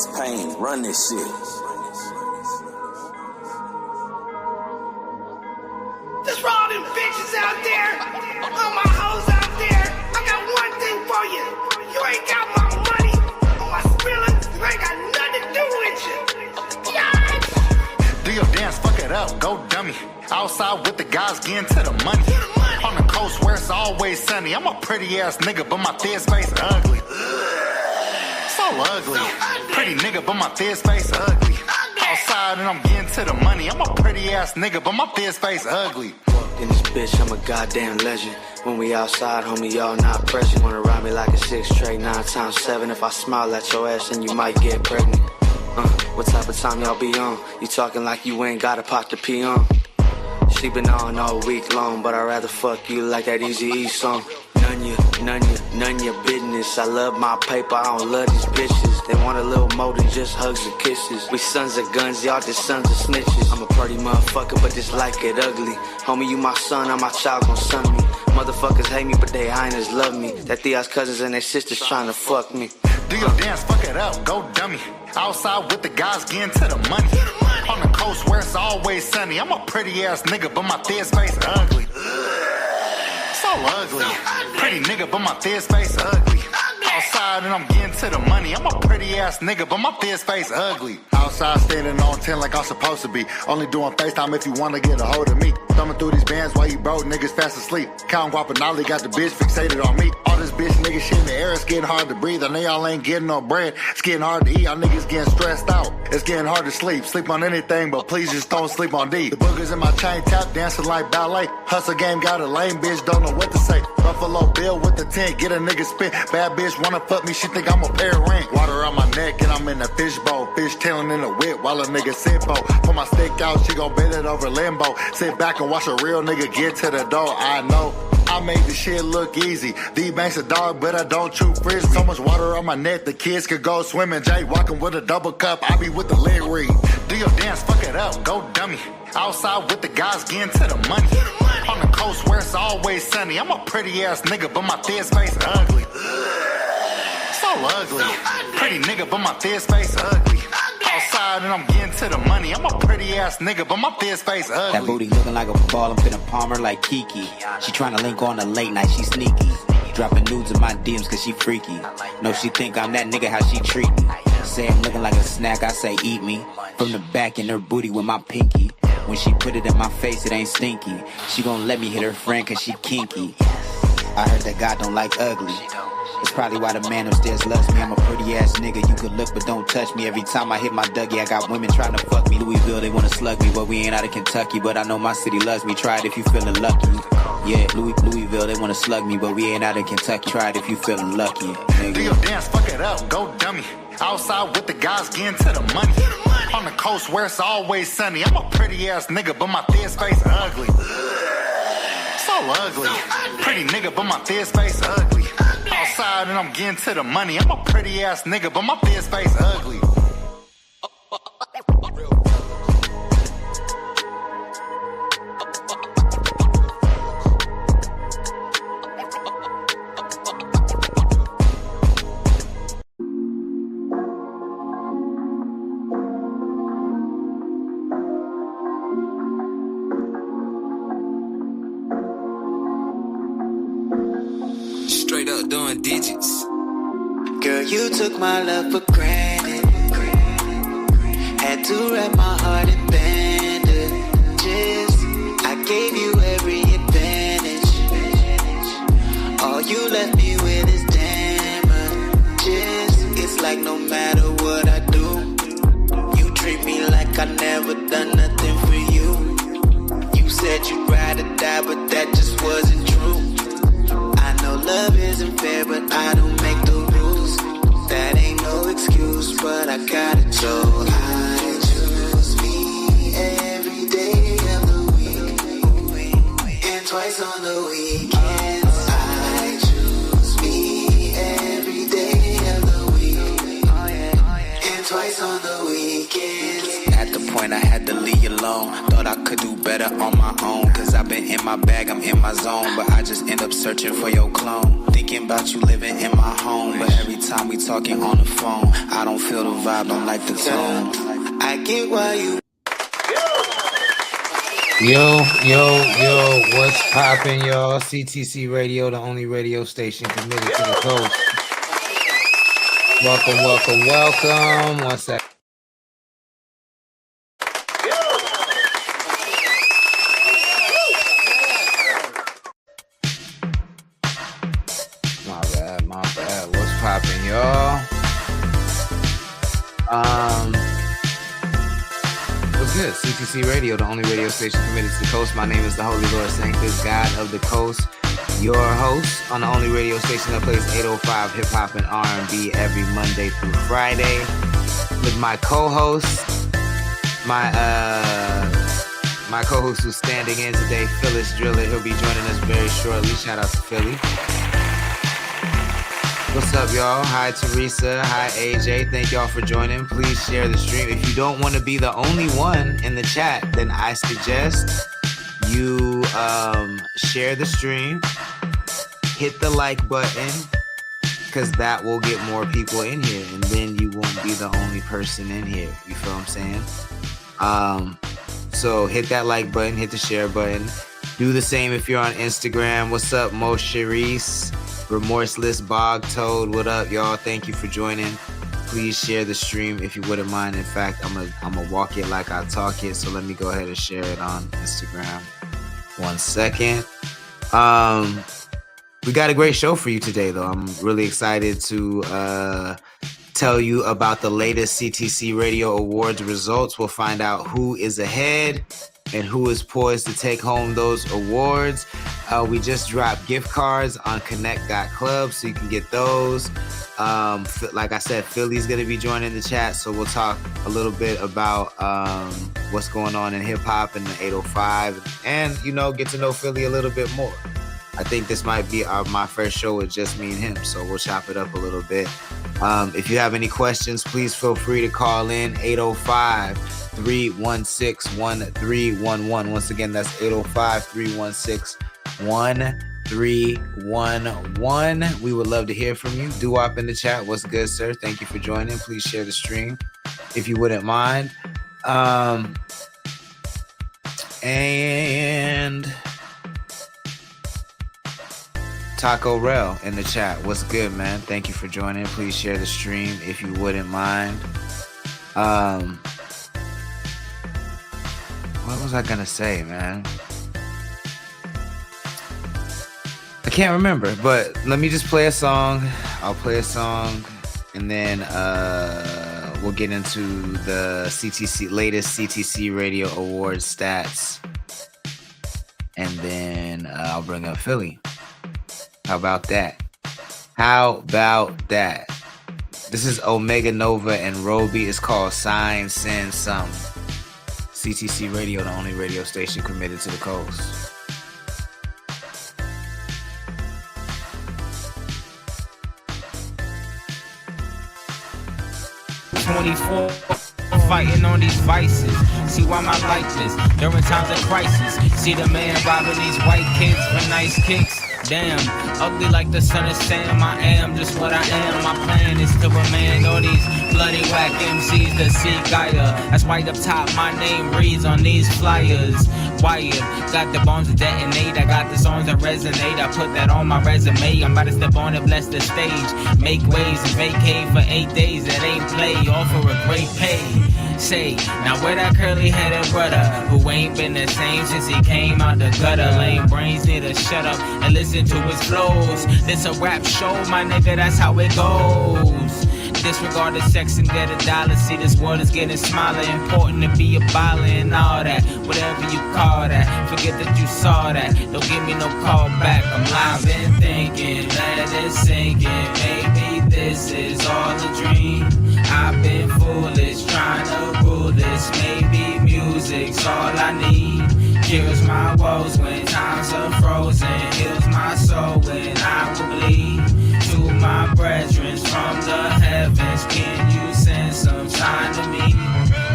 Max Payne, run this shit. Just for all them bitches out there, all my hoes out there, I got one thing for you. You ain't got my money or my feelings, you ain't got nothing to do with you. Yes! Do your dance, fuck it up, go dummy. Outside with the guys getting to the money. On the coast where it's always sunny. I'm a pretty ass nigga, but my thick face ugly. So ugly. Pretty nigga, but my thick face ugly. Outside and I'm getting to the money. I'm a pretty ass nigga, but my thick face ugly. In this bitch, I'm a goddamn legend. When we outside, homie, y'all not present. Wanna ride me like a 6 straight 9 times 7. If I smile at your ass, then you might get pregnant. What type of time y'all be on? You talking like you ain't got a pot to pee on. She been on all week long, but I'd rather fuck you like that Eazy-E song. None your business. I love my paper, I don't love these bitches. They want a little more than just hugs and kisses. We sons of guns, y'all just sons of snitches. I'm a pretty motherfucker, but just like it ugly. Homie, you my son, I'm my child, gon' son me. Motherfuckers hate me, but they hyenas love me. That Thea's cousins and their sisters trying to fuck me. Do your dance, fuck it up, go dummy. Outside with the guys getting to the money. On the coast where it's always sunny. I'm a pretty ass nigga, but my thick face ugly. So ugly. Pretty nigga, but my thick face ugly. Outside and I'm getting to the money. I'm a pretty ass nigga, but my thick face ugly. Outside standing on 10 like I'm supposed to be. Only doing FaceTime if you wanna get a hold of me. Thumbing through these bands while you broke niggas fast asleep. Count guapanali, got the bitch fixated on me. All this bitch nigga shit in the air, it's getting hard to breathe. I know y'all ain't getting no bread. It's getting hard to eat, y'all niggas getting stressed out. It's getting hard to sleep. Sleep on anything, but please just don't sleep on D. The boogers in my chain tap, dancing like ballet. Hustle game got a lame bitch, don't know what to say. Buffalo Bill with the tent, get a nigga spit. Bad bitch wanna fuck me, she think I'm a pair of ring. Water on my neck and I'm in a fishbowl. Fish tailing in the whip while a nigga sit bow. Put my stick out, she gon' bend it over limbo. Sit back and watch a real nigga get to the door. I know I made the shit look easy. D-Bank's a dog, but I don't chew frizz. So much water on my neck, the kids could go swimming. Jay walking with a double cup, I be with the lid read. Do your dance, fuck it up, go dummy. Outside with the guys getting to the money. On the coast where it's always sunny. I'm a pretty ass nigga, but my thick face ugly. So ugly. Pretty nigga, but my thick face ugly. Outside and I'm getting to the money. I'm a pretty ass nigga, but my thick face ugly. That booty looking like a ball, I'm finna palm her like Kiki. She tryna link on a late night, she sneaky. Dropping nudes in my DMs cause she freaky. No, she think I'm that nigga, how she treat me. Say I'm looking like a snack, I say eat me. From the back in her booty with my pinky. When she put it in my face, it ain't stinky. She gon' let me hit her friend cause she kinky. I heard that God don't like ugly. It's probably why the man upstairs loves me. I'm a pretty ass nigga, you could look but don't touch me. Every time I hit my Dougie, I got women trying to fuck me. Louisville, they wanna slug me, but we ain't out of Kentucky. But I know my city loves me, try it if you feeling lucky. Yeah, Louisville, they wanna slug me, but we ain't out of Kentucky. Try it if you feeling lucky, nigga. Do your dance, fuck it up, go dummy. Outside with the guys getting to the money. On the coast where it's always sunny. I'm a pretty ass nigga, but my thick face ugly. So ugly. Pretty nigga, but my thick face ugly. Outside and I'm getting to the money. I'm a pretty ass nigga, but my thick face ugly. Straight up doing digits. Girl, you took my love for granted. Had to wrap my heart in bandages. I gave you every advantage. All you left me with is damages. It's like no matter what I do, you treat me like I never done nothing for you. You said you'd ride or die, but that just wasn't true. I know love isn't fair, but I don't make the rules. That ain't no excuse, but I gotta choose. I choose me every day of the week, and twice on the weekends. I choose me every day of the week, and twice on the weekends. At the point I had to leave you alone. Thought I could do better on my own. Cause I've been in my bag, I'm in my zone. But I just end up searching for your clone. Thinking about you living in my home. But every time time we talking on the phone. I don't feel the vibe, don't like the tone. I get why you. Yo, what's poppin', y'all? CTC Radio, the only radio station committed to the coast. Welcome. 1 second. My bad. What's poppin', y'all? What's good? CTC Radio, the only radio station committed to the coast. My name is the Holy Lord Sanctus, God of the Coast. Your host on the only radio station that plays 805 hip hop and R&B every Monday through Friday. With my co-host, my co-host who's standing in today, Phyllis Driller. He'll be joining us very shortly. Shout out to Philly. What's up, y'all? Hi, Teresa. Hi, AJ. Thank y'all for joining. Please share the stream. If you don't want to be the only one in the chat, then I suggest you share the stream, hit the like button, because that will get more people in here, and then you won't be the only person in here. You feel what I'm saying? So hit that like button, hit the share button. Do the same if you're on Instagram. What's up, Mo Sharice? Remorseless Bog Toad, what up, y'all? Thank you for joining. Please share the stream if you wouldn't mind. In fact, I'm gonna walk it like I talk it. So let me go ahead and share it on Instagram. 1 second. We got a great show for you today, though. I'm really excited to tell you about the latest CTC Radio Awards results. We'll find out who is ahead and who is poised to take home those awards. We just dropped gift cards on connect.club, so you can get those. Like I said, Philly's going to be joining the chat, so we'll talk a little bit about what's going on in hip-hop and the 805, and, get to know Philly a little bit more. I think this might be my first show with just me and him, so we'll chop it up a little bit. If you have any questions, please feel free to call in 805-316-1311. Once again, that's 805-316-1311. We would love to hear from you. Doo-wop in the chat. What's good, sir? Thank you for joining. Please share the stream if you wouldn't mind. And Taco Rel in the chat. What's good, man? Thank you for joining. Please share the stream if you wouldn't mind. What was I gonna say, man? I can't remember, but let me just play a song. I'll play a song, and then we'll get into the latest CTC Radio Awards stats, and then I'll bring up Philly. How about that? This is Omega Nova and Roby. It's called Sign Send Some. CTC Radio, the only radio station committed to the coast. 24 fighting on these vices. See why my life is during times of crisis. See the man robbing these white kids for nice kicks. Damn, ugly like the son of Sam. I am just what I am. My plan is to remain all these bloody whack MCs that see Gaia. That's why up top my name reads on these flyers. Wired, got the bombs to detonate. I got the songs that resonate. I put that on my resume. I'm about to step on and bless the stage. Make waves and vacate for 8 days. That ain't play. Offer a great pay. Say, now where that curly-headed brother who ain't been the same since he came out the gutter? Lame brains need to shut up and listen to his flows. This a rap show, my nigga, that's how it goes. Disregard the sex and get a dollar. See, this world is getting smaller. Important to be a baller and all that. Whatever you call that. Forget that you saw that. Don't give me no call back. I'm live and thinking, let it sink in. Maybe this is all a dream. I've been foolish trying to rule this. Maybe music's all I need. Cures my woes when times are frozen. Heals my soul when I will bleed. To my brethren from the heavens, can you send some sign to me?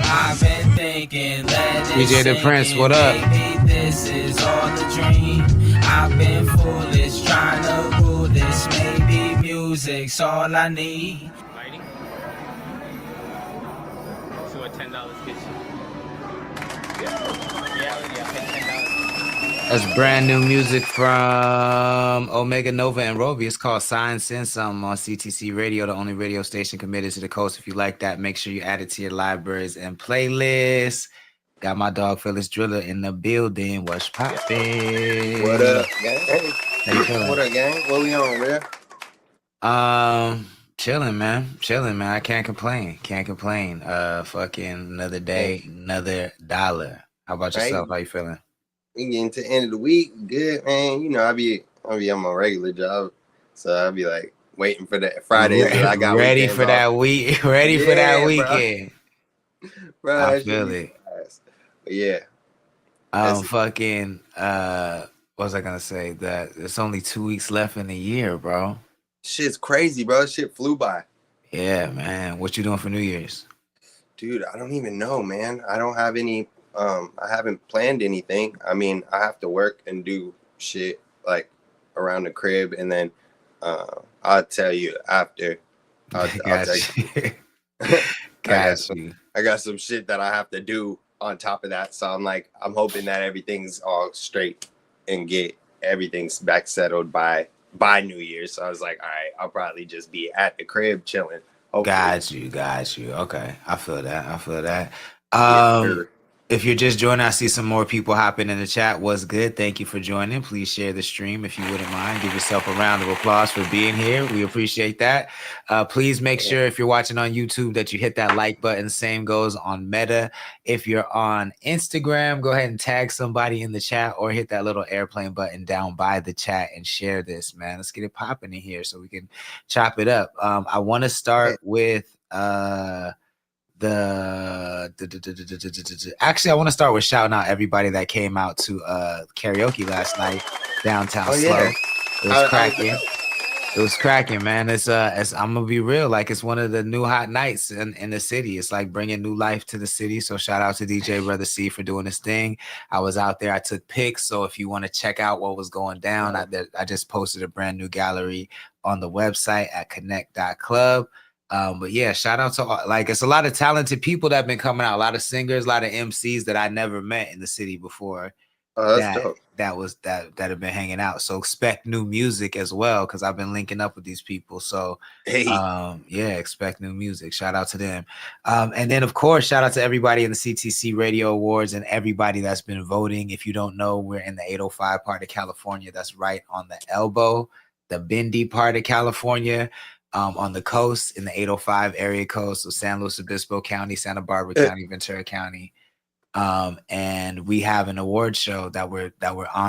I've been thinking, let it DJ The Prince, what up? Maybe this is all a dream. I've been foolish trying to rule this. Maybe music 6 all I need. Lighting? So what $10 gets you? Reality, I'll pay $10. That's brand new music from Omega Nova and Roby. It's called Sign Send Something on CTC Radio, the only radio station committed to the coast. If you like that, make sure you add it to your libraries and playlists. Got my dog Phyllis Driller in the building. What's poppin'? What up, gang? Hey, what up, gang? What we on, man? Chilling, man. I can't complain. Fucking another day, another dollar. How about yourself? How you feeling? We getting to the end of the week. Good, man. You know, I be on my regular job, so I'll be like waiting for that Friday. I got ready for that week. Ready for that weekend. Bro, I feel it. But yeah. Fucking. What was I gonna say? That it's only 2 weeks left in the year, bro. Shit's crazy, bro. Shit flew by. Yeah, man. What you doing for New Year's? Dude, I don't even know, man. I don't have any. I haven't planned anything. I mean, I have to work and do shit like around the crib, and then I'll tell you after. I'll tell you. I got some shit that I have to do on top of that. So I'm hoping that everything's all straight and get everything's back settled by New Year's. So I was like, all right, I'll probably just be at the crib chilling. Hopefully. Got you. Okay. I feel that. Sure. If you're just joining, I see some more people hopping in the chat. What's good? Thank you for joining. Please share the stream if you wouldn't mind. Give yourself a round of applause for being here. We appreciate that. Please make sure if you're watching on YouTube that you hit that like button. Same goes on Meta. If you're on Instagram, go ahead and tag somebody in the chat or hit that little airplane button down by the chat and share this, man. Let's get it popping in here so we can chop it up. I want to start with actually I want to start with shouting out everybody that came out to karaoke last night downtown Slow. It was cracking, man. It's I'm gonna be real, like it's one of the new hot nights in the city. It's like bringing new life to the city. So shout out to DJ Brother C for doing this thing. I was out there, I took pics, so if you want to check out what was going down, I just posted a brand new gallery on the website at connect.club. But yeah, shout out to like it's a lot of talented people that have been coming out, a lot of singers, a lot of MCs that I never met in the city before. That's dope. that have been hanging out. So expect new music as well, because I've been linking up with these people. So yeah, expect new music. Shout out to them. And then of course, shout out to everybody in the CTC Radio Awards and everybody that's been voting. If you don't know, we're in the 805 part of California. That's right on the elbow, the bendy part of California. On the coast in the 805 area code, so San Luis Obispo County, Santa Barbara County, Ventura County. And we have an award show that we're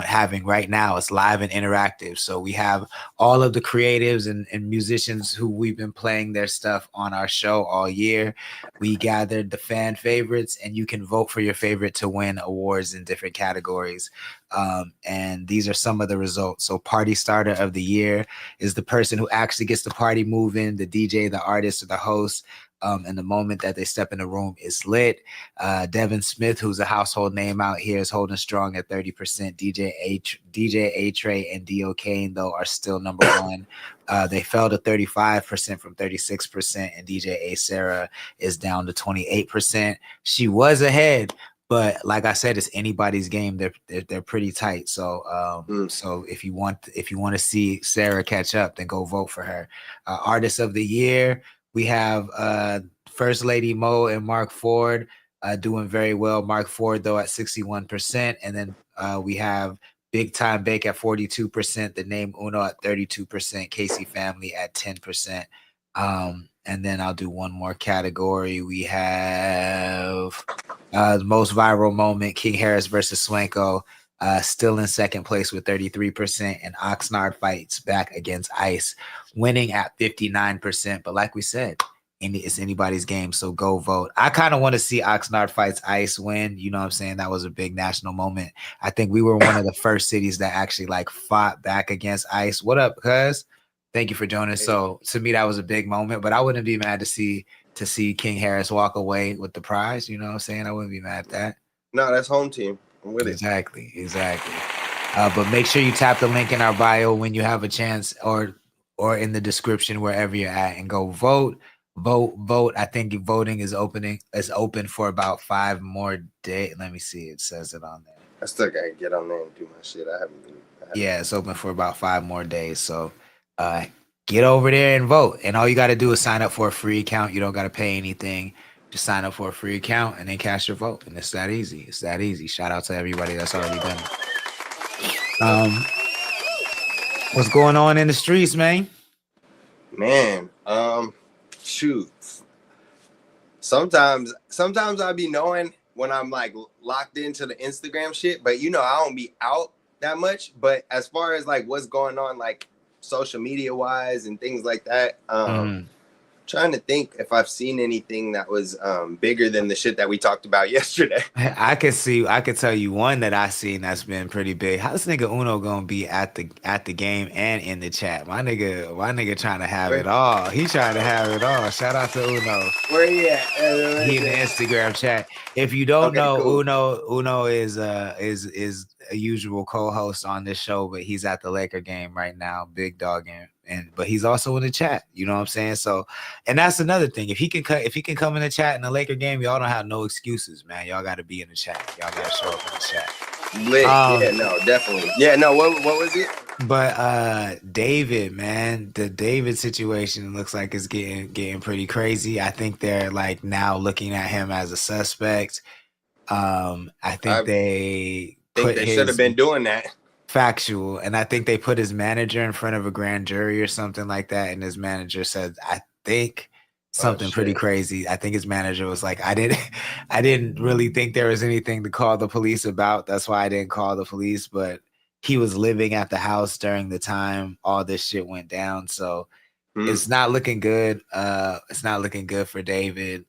having right now. It's live and interactive. So we have all of the creatives and musicians who we've been playing their stuff on our show all year. We gathered the fan favorites, and you can vote for your favorite to win awards in different categories. And these are some of the results. So Party Starter of the Year is the person who actually gets the party moving, the DJ, the artist, or the host. And the moment that they step in the room is lit. Devin Smith, who's a household name out here, is holding strong at 30%. DJ A-Tray and D.O. Kane, though, are still number one. They fell to 35% from 36%, and DJ A. Sarah is down to 28%. She was ahead, but like I said, it's anybody's game. They're pretty tight. So so if you want to see Sarah catch up, then go vote for her. Artist of the Year. We have First Lady Mo and Mark Ford doing very well. Mark Ford, though, at 61%. And then we have Big Time Bake at 42%. The Name Uno at 32%. Casey Family at 10%. And then I'll do one more category. We have the most viral moment, King Harris versus Swanko. Still in second place with 33%, and Oxnard fights back against Ice, winning at 59%. But like we said, it's anybody's game, so go vote. I kind of want to see Oxnard fights Ice win. You know what I'm saying? That was a big national moment. I think we were one of the first cities that actually like fought back against Ice. What up, cuz? Thank you for joining. So to me, that was a big moment, but I wouldn't be mad to see King Harris walk away with the prize. You know what I'm saying? I wouldn't be mad at that. No, that's home team. I'm with exactly. But make sure you tap the link in our bio when you have a chance, or or in the description wherever you're at, and go vote. Vote. I think voting is open for about 5 more days. Let me see. It says it on there. I still gotta get on there and do my shit. Yeah, it's open for about 5 more days. So get over there and vote. And all you got to do is sign up for a free account. You don't got to pay anything. Just sign up for a free account and then cast your vote. And it's that easy. It's that easy. Shout out to everybody that's already done it. What's going on in the streets, man? Man, shoot. Sometimes I be knowing when I'm like locked into the Instagram shit, but you know, I don't be out that much. But as far as like what's going on, like social media wise and things like that, trying to think if I've seen anything that was bigger than the shit that we talked about yesterday. I could tell you one that I seen that's been pretty big. How this nigga Uno gonna be at the game and in the chat? My nigga trying to have it all. He trying to have it all. Shout out to Uno. Where he at? He in the Instagram chat. If you don't know, cool. Uno is a usual co-host on this show, but he's at the Laker game right now, big dog but he's also in the chat. You know what I'm saying? So, and that's another thing. If he can come in the chat in the Laker game, y'all don't have no excuses, man. Y'all got to be in the chat. Y'all got to show up in the chat. Lit. Yeah, no, definitely. Yeah, no. What was it? But David, man, the David situation looks like it's getting pretty crazy. I think they're like now looking at him as a suspect. I think they should have been doing that. Factual. And I think they put his manager in front of a grand jury or something like that. And his manager said, I think something pretty crazy. I think his manager was like, I didn't really think there was anything to call the police about. That's why I didn't call the police. But he was living at the house during the time all this shit went down. So it's not looking good. It's not looking good for David.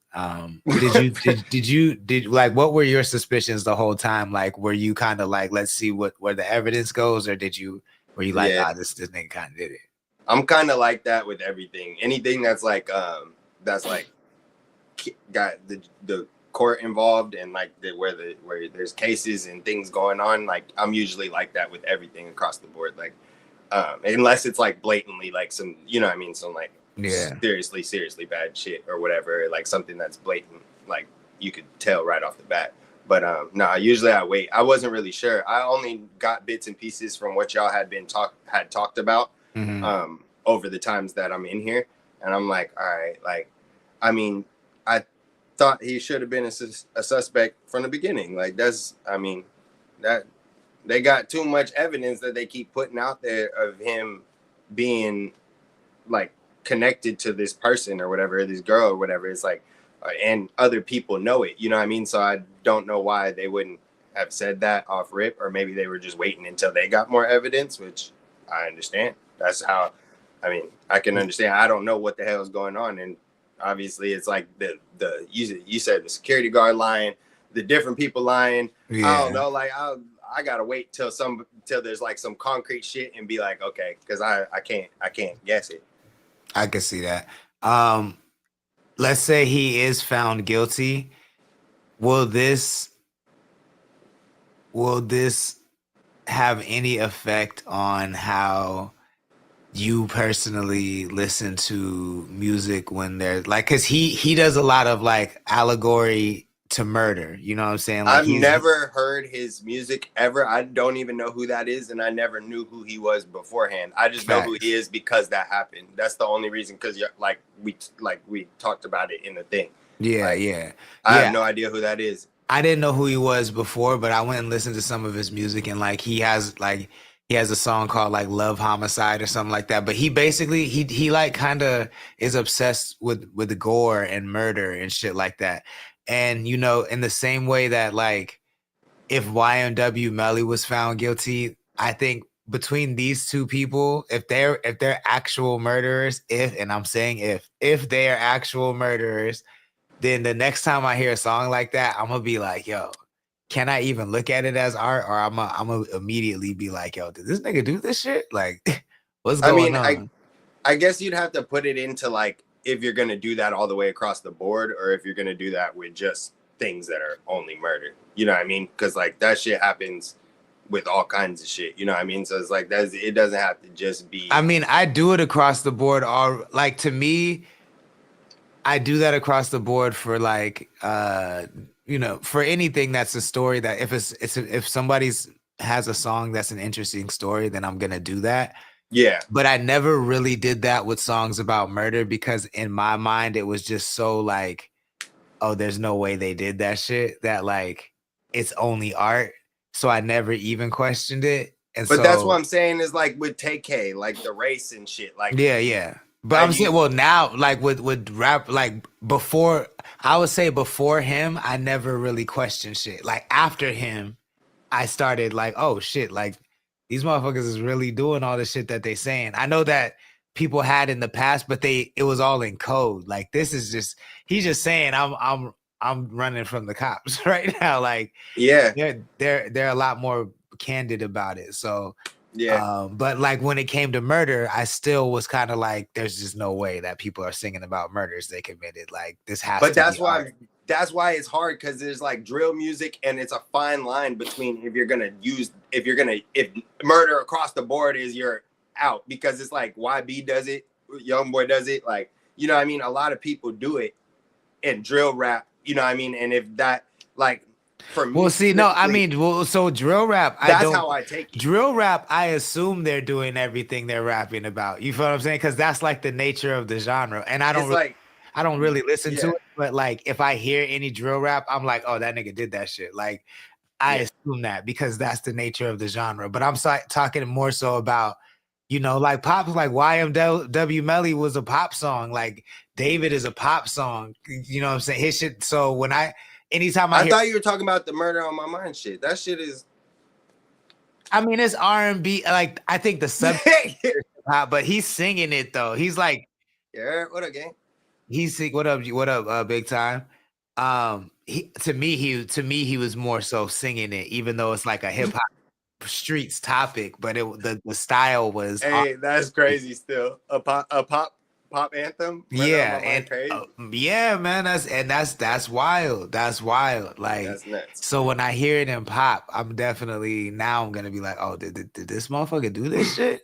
Did you like, what were your suspicions the whole time? Like, were you kind of like, let's see where the evidence goes, or were you like, this nigga kind of did it? I'm kind of like that with everything. Anything that's like got the court involved and like where there's cases and things going on. Like, I'm usually like that with everything across the board. Like, unless it's like blatantly like some, you know what I mean, some like seriously bad shit or whatever, like something that's blatant, like you could tell right off the bat. But usually I wait. I wasn't really sure. I only got bits and pieces from what y'all had talked about over the times that I'm in here, and I'm like, all right, like, I mean, I thought he should have been a suspect from the beginning. Like, that they got too much evidence that they keep putting out there of him being like connected to this person or whatever, this girl or whatever. It's like, and other people know it, you know what I mean? So I don't know why they wouldn't have said that off rip, or maybe they were just waiting until they got more evidence, which I understand. That's how, I mean, I can understand. I don't know what the hell is going on. And obviously it's like you said the security guard lying, the different people lying. Yeah. I don't know. Like, I gotta wait till there's like some concrete shit and be like, okay, because I can't guess it. I can see that. Let's say he is found guilty. Will this have any effect on how you personally listen to music when there's like, because he does a lot of like allegory to murder, you know what I'm saying? Like, I've never heard his music ever. I don't even know who that is, and I never knew who he was beforehand. I just know who he is because that happened. That's the only reason, because we talked about it in the thing. I have no idea who that is. I didn't know who he was before, but I went and listened to some of his music, and like he has a song called like Love Homicide or something like that. But he basically he like kind of is obsessed with the gore and murder and shit like that. And, you know, in the same way that, like, if YNW Melly was found guilty, I think between these two people, if they're actual murderers, if they're actual murderers, then the next time I hear a song like that, I'm going to be like, yo, can I even look at it as art? Or I'm going to immediately be like, yo, did this nigga do this shit? Like, what's going on? I guess you'd have to put it into, like, if you're going to do that all the way across the board, or if you're going to do that with just things that are only murder, you know what I mean? Because like that shit happens with all kinds of shit. You know what I mean? So it's like it doesn't have to just be. I mean, I do it across the board. All like to me, I do that across the board for like you know, for anything that's a story that if somebody's has a song that's an interesting story, then I'm gonna do that. Yeah. But I never really did that with songs about murder because in my mind it was just so like, oh, there's no way they did that shit, that like it's only art. So I never even questioned it. And but that's what I'm saying is like with TK, like the race and shit. Like yeah. But I'm saying, well, now like with rap, like before, I would say before him, I never really questioned shit. Like after him, I started like, oh shit, like these motherfuckers is really doing all the shit that they saying. I know that people had in the past, but it was all in code. Like this is just, he's just saying I'm running from the cops right now. Like yeah, they're a lot more candid about it. So yeah. But like when it came to murder, I still was kind of like, there's just no way that people are singing about murders they committed. Like this has but to that's be why art. That's why it's hard, because there's like drill music and it's a fine line between if murder across the board is you're out, because it's like YB does it, Youngboy does it, like, you know what I mean? A lot of people do it in drill rap, you know what I mean? And if that, like, for me, well, see, no, I mean, well, so drill rap, that's how I take it. Drill rap, I assume they're doing everything they're rapping about. You feel what I'm saying? Because that's like the nature of the genre, and I don't really listen to it. But like, if I hear any drill rap, I'm like, oh, that nigga did that shit. Like, I assume that because that's the nature of the genre. But I'm talking more so about, you know, like pop, like YMW Melly was a pop song. Like David is a pop song. You know what I'm saying? His shit. So when anytime I thought you were talking about the Murder on My Mind shit. That shit is. I mean, it's R&B. Like I think the subject is pop, but he's singing it though. He's like, yeah, what up, gang? He's sing. What up, big time? To me, he was more so singing it, even though it's like a hip hop streets topic. But the style was. Hey, that's crazy. Still a pop anthem. Yeah, and yeah, man. That's wild. That's wild. Like that's nuts. So when I hear it in pop, I'm gonna be like, oh, did this motherfucker do this shit?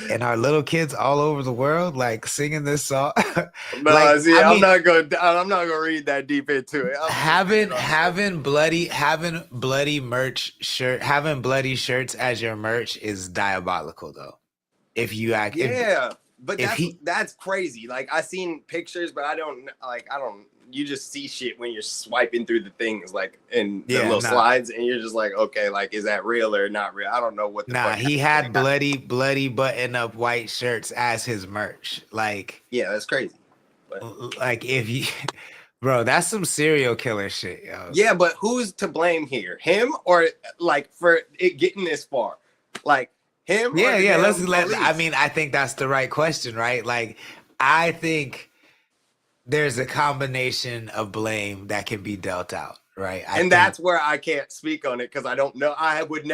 And our little kids all over the world like singing this song. No, like, see, I'm not gonna read that deep into it. Having bloody merch shirt, having bloody shirts as your merch is diabolical though. If you act, but that's crazy. Like I seen pictures, but I don't. You just see shit when you're swiping through the things, like in the little slides, and you're just like, okay, like is that real or not real? I don't know what. He had bloody button up white shirts as his merch. Like, yeah, that's crazy. But, like if you, bro, that's some serial killer shit, yo. Yeah, but who's to blame here? Him or like for it getting this far? Like him? Yeah. I mean, I think that's the right question, right? Like, I think there's a combination of blame that can be dealt out, right? That's where I can't speak on it because I don't know. I wouldn't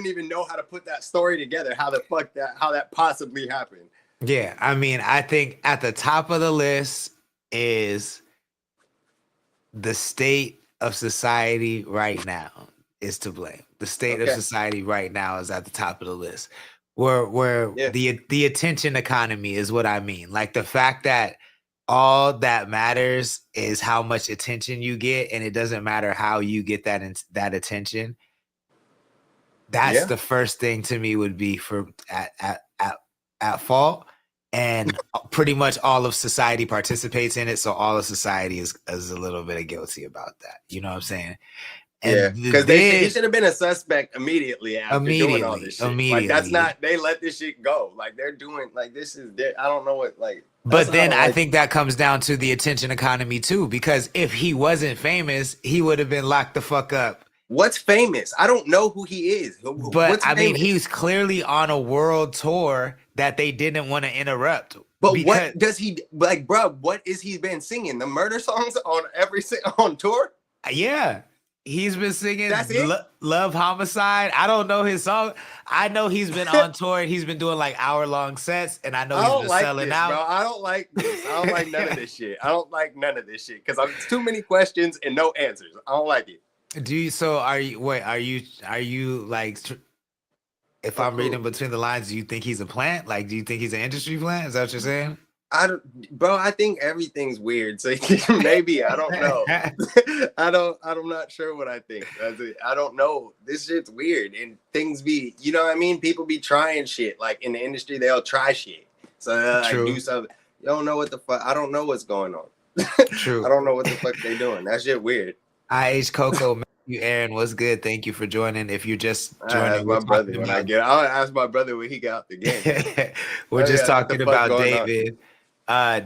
even know how to put that story together. How that possibly happened. Yeah, I mean, I think at the top of the list is the state of society right now is to blame. The state of society right now is at the top of the list. Where the attention economy is what I mean. Like the fact that all that matters is how much attention you get, and it doesn't matter how you get that attention. That's the first thing to me would be for at fault, and pretty much all of society participates in it. So all of society is a little bit guilty about that. You know what I'm saying? And because he should have been a suspect immediately after doing all this shit. Immediately. Like that's not. They let this shit go. Like they're doing. Like this is. I don't know what. Like. But then I think that comes down to the attention economy too, because if he wasn't famous, he would have been locked the fuck up. What's famous? I don't know who he is. But I mean, he's clearly on a world tour that they didn't want to interrupt. But what does he like, bro? What is he been singing? The murder songs on tour? Yeah. He's been singing Love Homicide. I don't know his song. I know he's been on tour and he's been doing like hour-long sets, and I know he's been selling out. Bro. I don't like this. I don't like none of this shit. I don't like none of this shit because it's too many questions and no answers. I don't like it. Do you? So are you? Wait, are you like? If I'm reading between the lines, do you think he's a plant? Like, do you think he's an industry plant? Is that what you're saying? Bro, I think everything's weird. So maybe I don't know. I'm not sure what I think. I don't know. This shit's weird, and things be, you know what I mean? People be trying shit. Like in the industry, they'll try shit. So like do something. You don't know what the fuck. I don't know what's going on. True. I don't know what the fuck they doing. That shit weird. IH Coco, Matthew, Aaron, what's good? Thank you for joining. If you're just joining, my brother when I get. I'll ask my brother when he got out the game. We're just talking about David.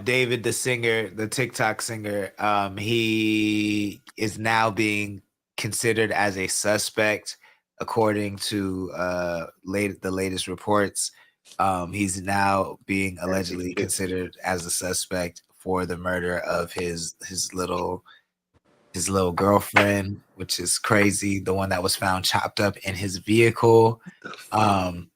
David, the singer, the TikTok singer, he is now being considered as a suspect, according to the latest reports. He's now being allegedly considered as a suspect for the murder of his little girlfriend, which is crazy. The one that was found chopped up in his vehicle, and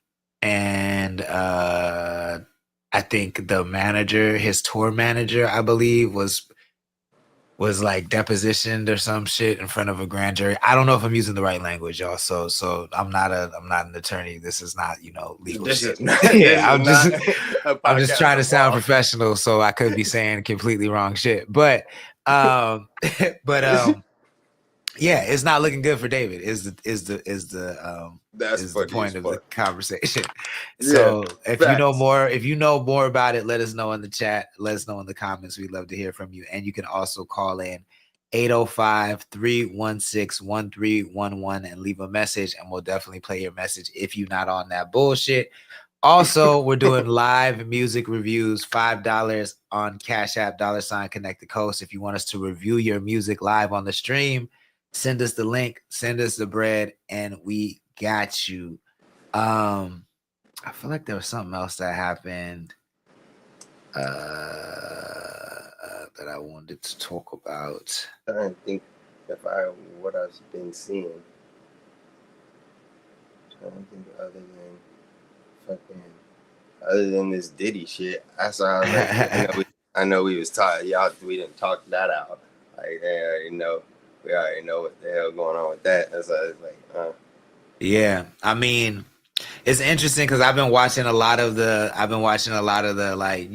I think the manager, his tour manager, I believe, was like depositioned or some shit in front of a grand jury. I don't know if I'm using the right language, y'all. So I'm not an attorney. This is not, legal shit. I'm just trying to sound professional, so I could be saying completely wrong shit. But yeah, it's not looking good for David. Is the point of the conversation. So if you know more about it, let us know in the chat. Let us know in the comments. We'd love to hear from you. And you can also call in 805-316-1311 and leave a message, and we'll definitely play your message if you're not on that bullshit. Also, we're doing live music reviews, $5 on Cash App, $ConnectTheCoast. If you want us to review your music live on the stream, send us the link, send us the bread, and we got you. I feel like there was something else that happened that I wanted to talk about. I don't think what I've been seeing. I don't think other than this Diddy shit. I saw. I know we was talking. Y'all, we didn't talk that out. Like they already know. We already know what the hell going on with that. That's why it's like, Yeah, I mean, it's interesting because I've been watching a lot of the like,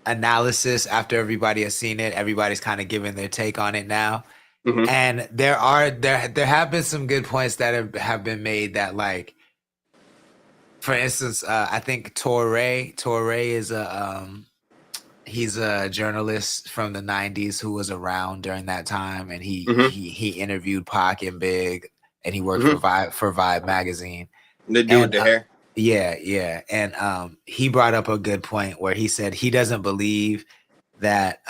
analysis after everybody has seen it. Everybody's kind of giving their take on it now. Mm-hmm. And there have been some good points that have been made that, like, for instance, I think Torre is he's a journalist from the 90s who was around during that time, and he interviewed Pac and Big, and he worked for Vibe magazine. The dude with the hair. Yeah. And he brought up a good point where he said he doesn't believe that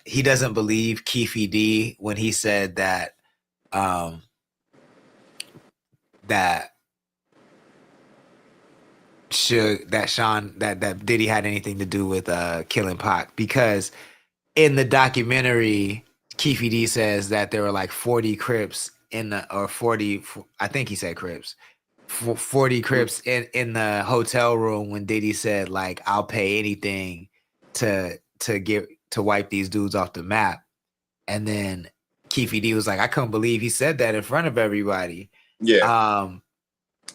he doesn't believe Keefe D when he said that that Diddy had anything to do with killing Pac, because in the documentary Keefe D says that there were like 40 Crips I think he said Crips, 40 Crips in the hotel room when Diddy said, like, I'll pay anything to wipe these dudes off the map. And then Keefe D was like, I couldn't believe he said that in front of everybody. Yeah.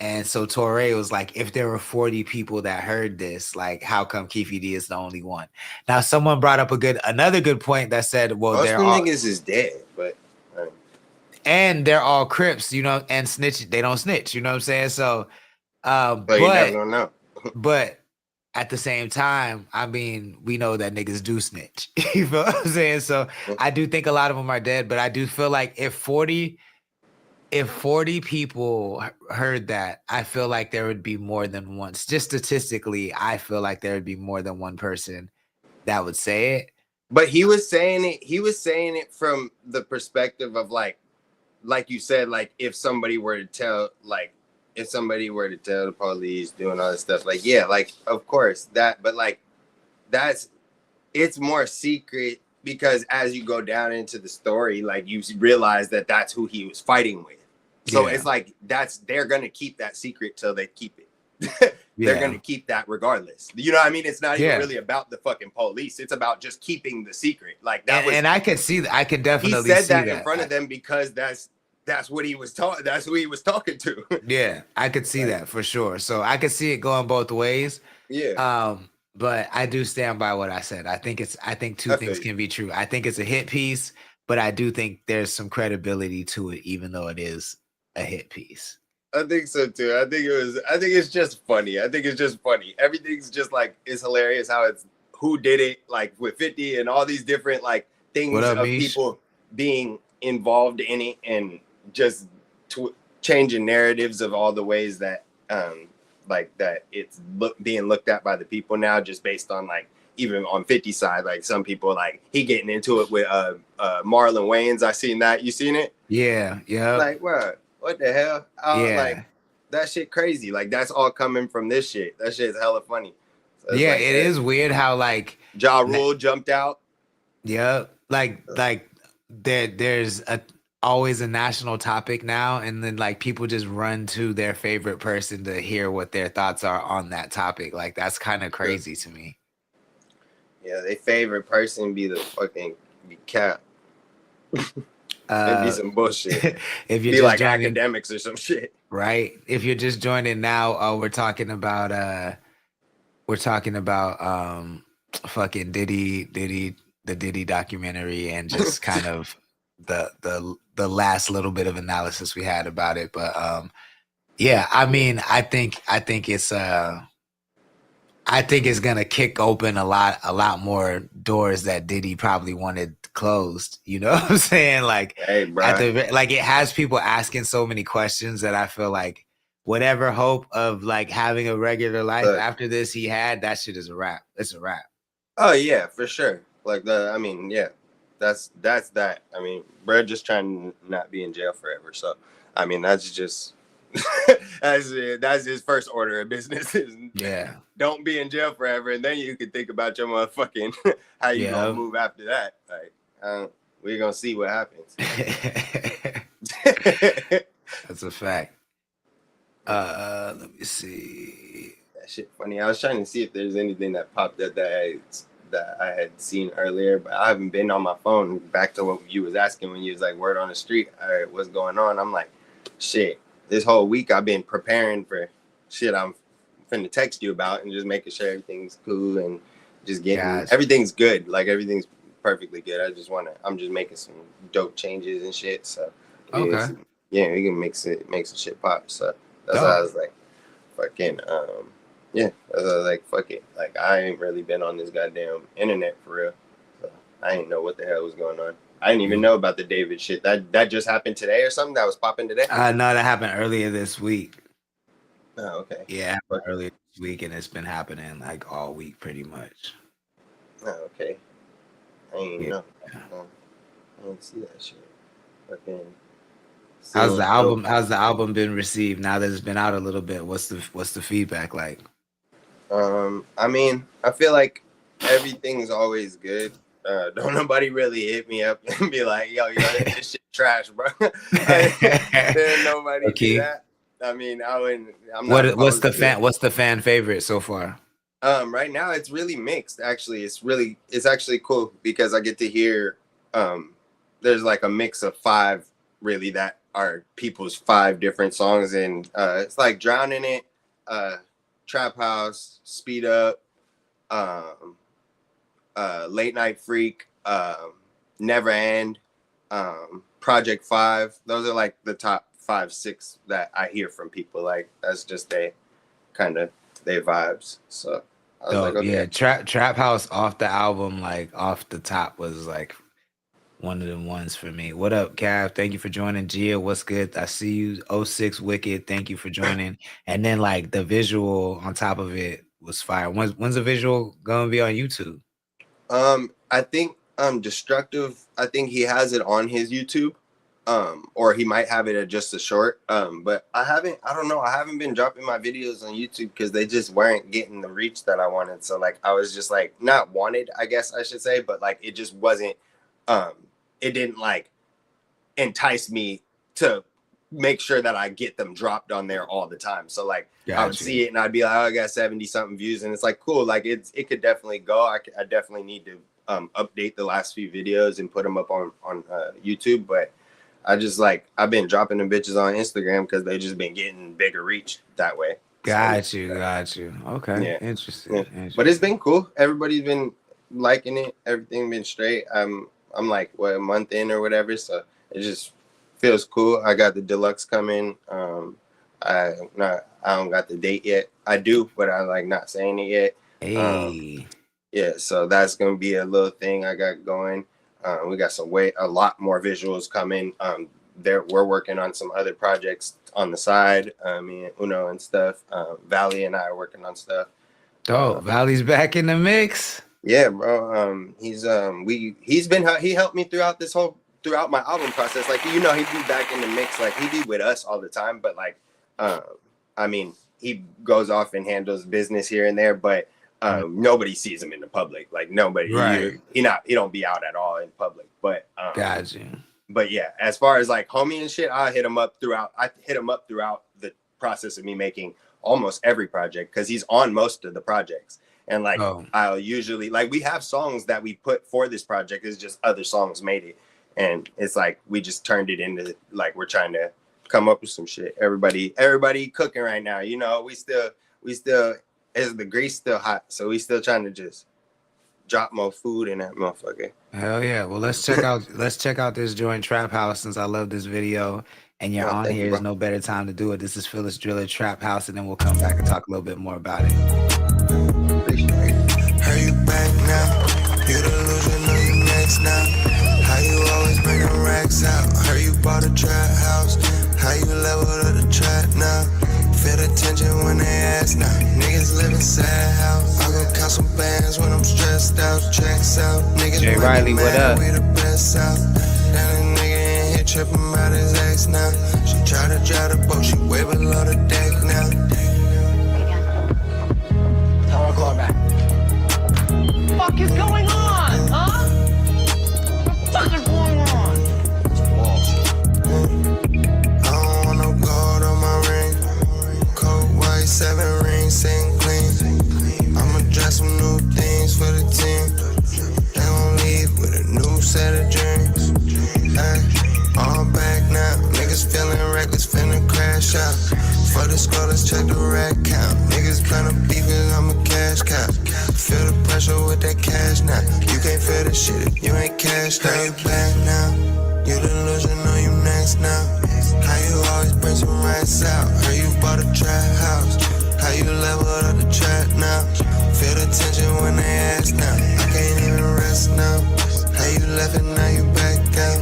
And so Torre was like, if there were 40 people that heard this, like, how come Keefe D is the only one? Now, someone brought up another good point that said, well, most niggas is dead, but and they're all Crips, and snitch. They don't snitch, you know what I'm saying? So, but you never gonna know. But at the same time, I mean, we know that niggas do snitch. You feel what I'm saying? So I do think a lot of them are dead, but I do feel like if 40 people heard that, I feel like there would be more than one. Just statistically, I feel like there would be more than one person that would say it. But he was saying it from the perspective of like you said, like if somebody were to tell the police doing all this stuff, like, yeah, like, of course that, but like it's more secret, because as you go down into the story, like, you realize that that's who he was fighting with. So it's like they're gonna keep that secret till they keep it. they're gonna keep that regardless. You know what I mean? It's not even Yeah. really about the fucking police. It's about just keeping the secret. Like that And I could see that. I could he definitely said see that that in front of them because that's what he was talking. That's who he was talking to. Yeah, I could see that for sure. So I could see it going both ways. Yeah. But I do stand by what I said. I think two I things feel you. can be true. I think it's a hit piece, but I do think there's some credibility to it, even though it is a hit piece. I think so too. I think it's just funny. Everything's just like, it's hilarious how it's who did it, like with 50 and all these different like things What up, of Mish? people being involved in it and just changing narratives of all the ways that like that it's being looked at by the people now, just based on like, even on 50 side, like some people like he getting into it with Marlon Wayans. I seen that. You seen it? Yeah, yeah. Like what the hell? Like that shit crazy. Like that's all coming from this shit. That shit's hella funny. So Yeah, like, it is weird how like Ja Rule jumped out. Yeah, like there's always a national topic now, and then like people just run to their favorite person to hear what their thoughts are on that topic. Like that's kind of crazy to me. Yeah, their favorite person be Cap. It'd be some bullshit. If you're be just like joining, academics or some shit. right? If you're just joining now, we're talking about fucking Diddy, the Diddy documentary, and just kind of the last little bit of analysis we had about it. But yeah, I mean, I think it's gonna kick open a lot more doors that Diddy probably wanted closed. You know what I'm saying? Like, hey, bro. like it has people asking so many questions that I feel like whatever hope of like having a regular life after this he had, that shit is a wrap. It's a wrap. Oh yeah, for sure. Like I mean, yeah, that's that. I mean, bro, just trying to not be in jail forever. So, I mean, that's just that's his first order of business. Yeah. Don't be in jail forever, and then you can think about your motherfucking how you gonna move after that. Like, we're gonna see what happens. That's a fact. Let me see. That shit funny. I was trying to see if there's anything that popped up that I had seen earlier, but I haven't been on my phone. Back to what you was asking when you was like, word on the street, all right, what's going on? I'm like, shit, this whole week I've been preparing for shit I'm finna text you about and just making sure everything's cool and just getting everything's good. Like everything's perfectly good. I'm just making some dope changes and shit. So okay. Yeah, we can make some shit pop. So that's why I was like, fucking, yeah, that's why I was like, fuck it. Like, I ain't really been on this goddamn internet for real. So I didn't know what the hell was going on. I didn't even know about the David shit. That just happened today or something? That was popping today? No, that happened earlier this week. Oh, okay. Yeah, earlier this week, and it's been happening like all week pretty much. Oh, okay. I didn't know. I didn't see that shit. Fucking. How's the album been received now that it's been out a little bit? What's the feedback like? I mean, I feel like everything's always good. Don't nobody really hit me up and be like, yo, this shit trash, bro. There's nobody do that. I mean, I wouldn't. I'm not. What's the fan favorite so far? Right now it's really mixed. Actually, it's actually cool because I get to hear. There's like a mix of 5 really that are people's 5 different songs, and it's like Drowning It, Trap House, Speed Up, Late Night Freak, Never End, Project 5. Those are like the top 5, 6 that I hear from people. Like that's just their vibes. So I was like, okay. Yeah, Trap House off the album, like off the top, was like one of them ones for me. What up, Cav? Thank you for joining. Gia, what's good? I see you. 06 Wicked, thank you for joining. And then like the visual on top of it was fire. When's the visual gonna be on YouTube? I think Destructive, I think he has it on his YouTube. Or he might have it at just a short. But I don't know. I haven't been dropping my videos on YouTube because they just weren't getting the reach that I wanted. So like I was just like not wanted, I guess I should say, but like it just wasn't it didn't like entice me to make sure that I get them dropped on there all the time. So like I would Gotcha. see it and I'd be like, oh, I got 70 something views, and it's like cool. Like it could definitely go. I definitely need to update the last few videos and put them up on YouTube, but I just like I've been dropping them bitches on Instagram because they just been getting bigger reach that way. Got you. Okay, Yeah. interesting. Yeah. Interesting. But it's been cool. Everybody's been liking it. Everything been straight. I'm like what, a month in or whatever, so it just feels cool. I got the deluxe coming. I don't got the date yet. I do, but I like not saying it yet. Hey. Yeah, so that's gonna be a little thing I got going. We got a lot more visuals coming. We're working on some other projects on the side. Me and Uno and stuff. Valley and I are working on stuff. Valley's back in the mix. Yeah, bro. He helped me throughout my album process. Like, you know, he'd be back in the mix. Like, he'd be with us all the time, but like, I mean, he goes off and handles business here and there, but nobody sees him in the public. Like nobody, right. He don't be out at all in public. But Got you. But yeah, as far as like homie and shit, I hit him up throughout the process of me making almost every project, because he's on most of the projects. And like I'll usually, like, we have songs that we put for this project, it's just other songs made it, and it's like we just turned it into like we're trying to come up with some shit. Everybody cooking right now, you know. We still is the grease still hot, so we still trying to just drop more food in that motherfucker. Hell yeah. Well, let's check out this joint Trap House, since I love this video and you're on here. There's no better time to do it. This is Phyllis Driller, Trap House, and then we'll come back and talk a little bit more about it. Are you back now? You delusional, you next now. How you always bring them racks out? Heard you bought a trap house. How you leveled up the trap now? Feel the tension when they ask now. Niggas live in sad house. I go count some bands when I'm stressed out. Checks out. Niggas Jay Riley, what up? We the best out. Now the nigga in here tripping about his ex now. She try to drive the boat, she way below the deck now. Tell her to call her back. What the fuck is going on, huh? What the fuck is going on? I don't want no gold on my ring. Cold white, 7 rings, sitting clean. I'ma dress some new things for the team. They gon' leave with a new set of dreams. Ay, all back now. Niggas feeling reckless, finna crash out. For the score, let's check the rack count. Niggas tryna beef cause I'm a cash cow. Feel the pressure with that cash now. You can't feel the shit if you ain't cashed out. You back now. You delusional, you next now. How you always bring some rats out? Heard you bought a trap house. How you leveled up the trap now? Feel the tension when they ask now. I can't even rest now. How you left and now you back out?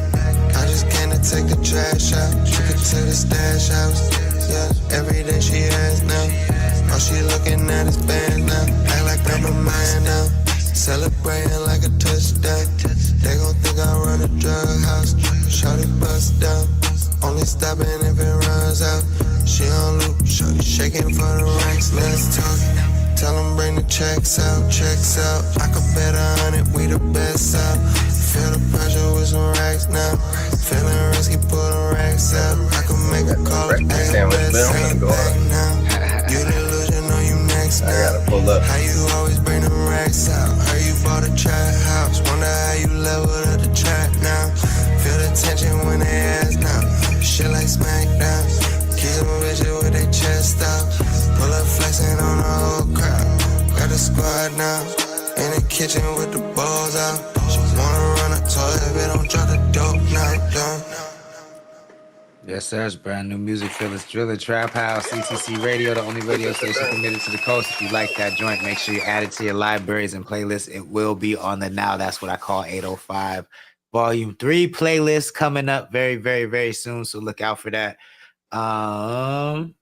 I just came to take the trash out. Took it to the stash house. Yeah, every day she asks now. All she looking at is bands now. Act like I'm a man now. Celebrating like a touchdown. They gon' think I run a drug house. Shorty bust down. Only stopping if it runs out. She on loop, shorty shaking for the racks. Let's talk. Tell them bring the checks out. I could bet 100, we the best out. Feel the pressure with some racks now. Feeling risky, pull the racks out. I could make a call, now. You delusional, you next now. I gotta pull up. How you always bring them racks out? Heard you bought a trap house. Wonder how you leveled up the trap now. Feel the tension when they ask now. Shit like SmackDown. Keep them bitches with their chest out. Pull up flexing on the whole crowd. Got the squad now. In the kitchen with the balls out. She wanna run a toilet, but don't drop the dope now. Yes, sir. It's brand new music. Phyllis Driller, Trap House, CTC Radio, the only radio station committed to the coast. If you like that joint, make sure you add it to your libraries and playlists. It will be on the Now That's What I Call 805 Volume 3 playlist coming up very, very, very soon. So look out for that. Adam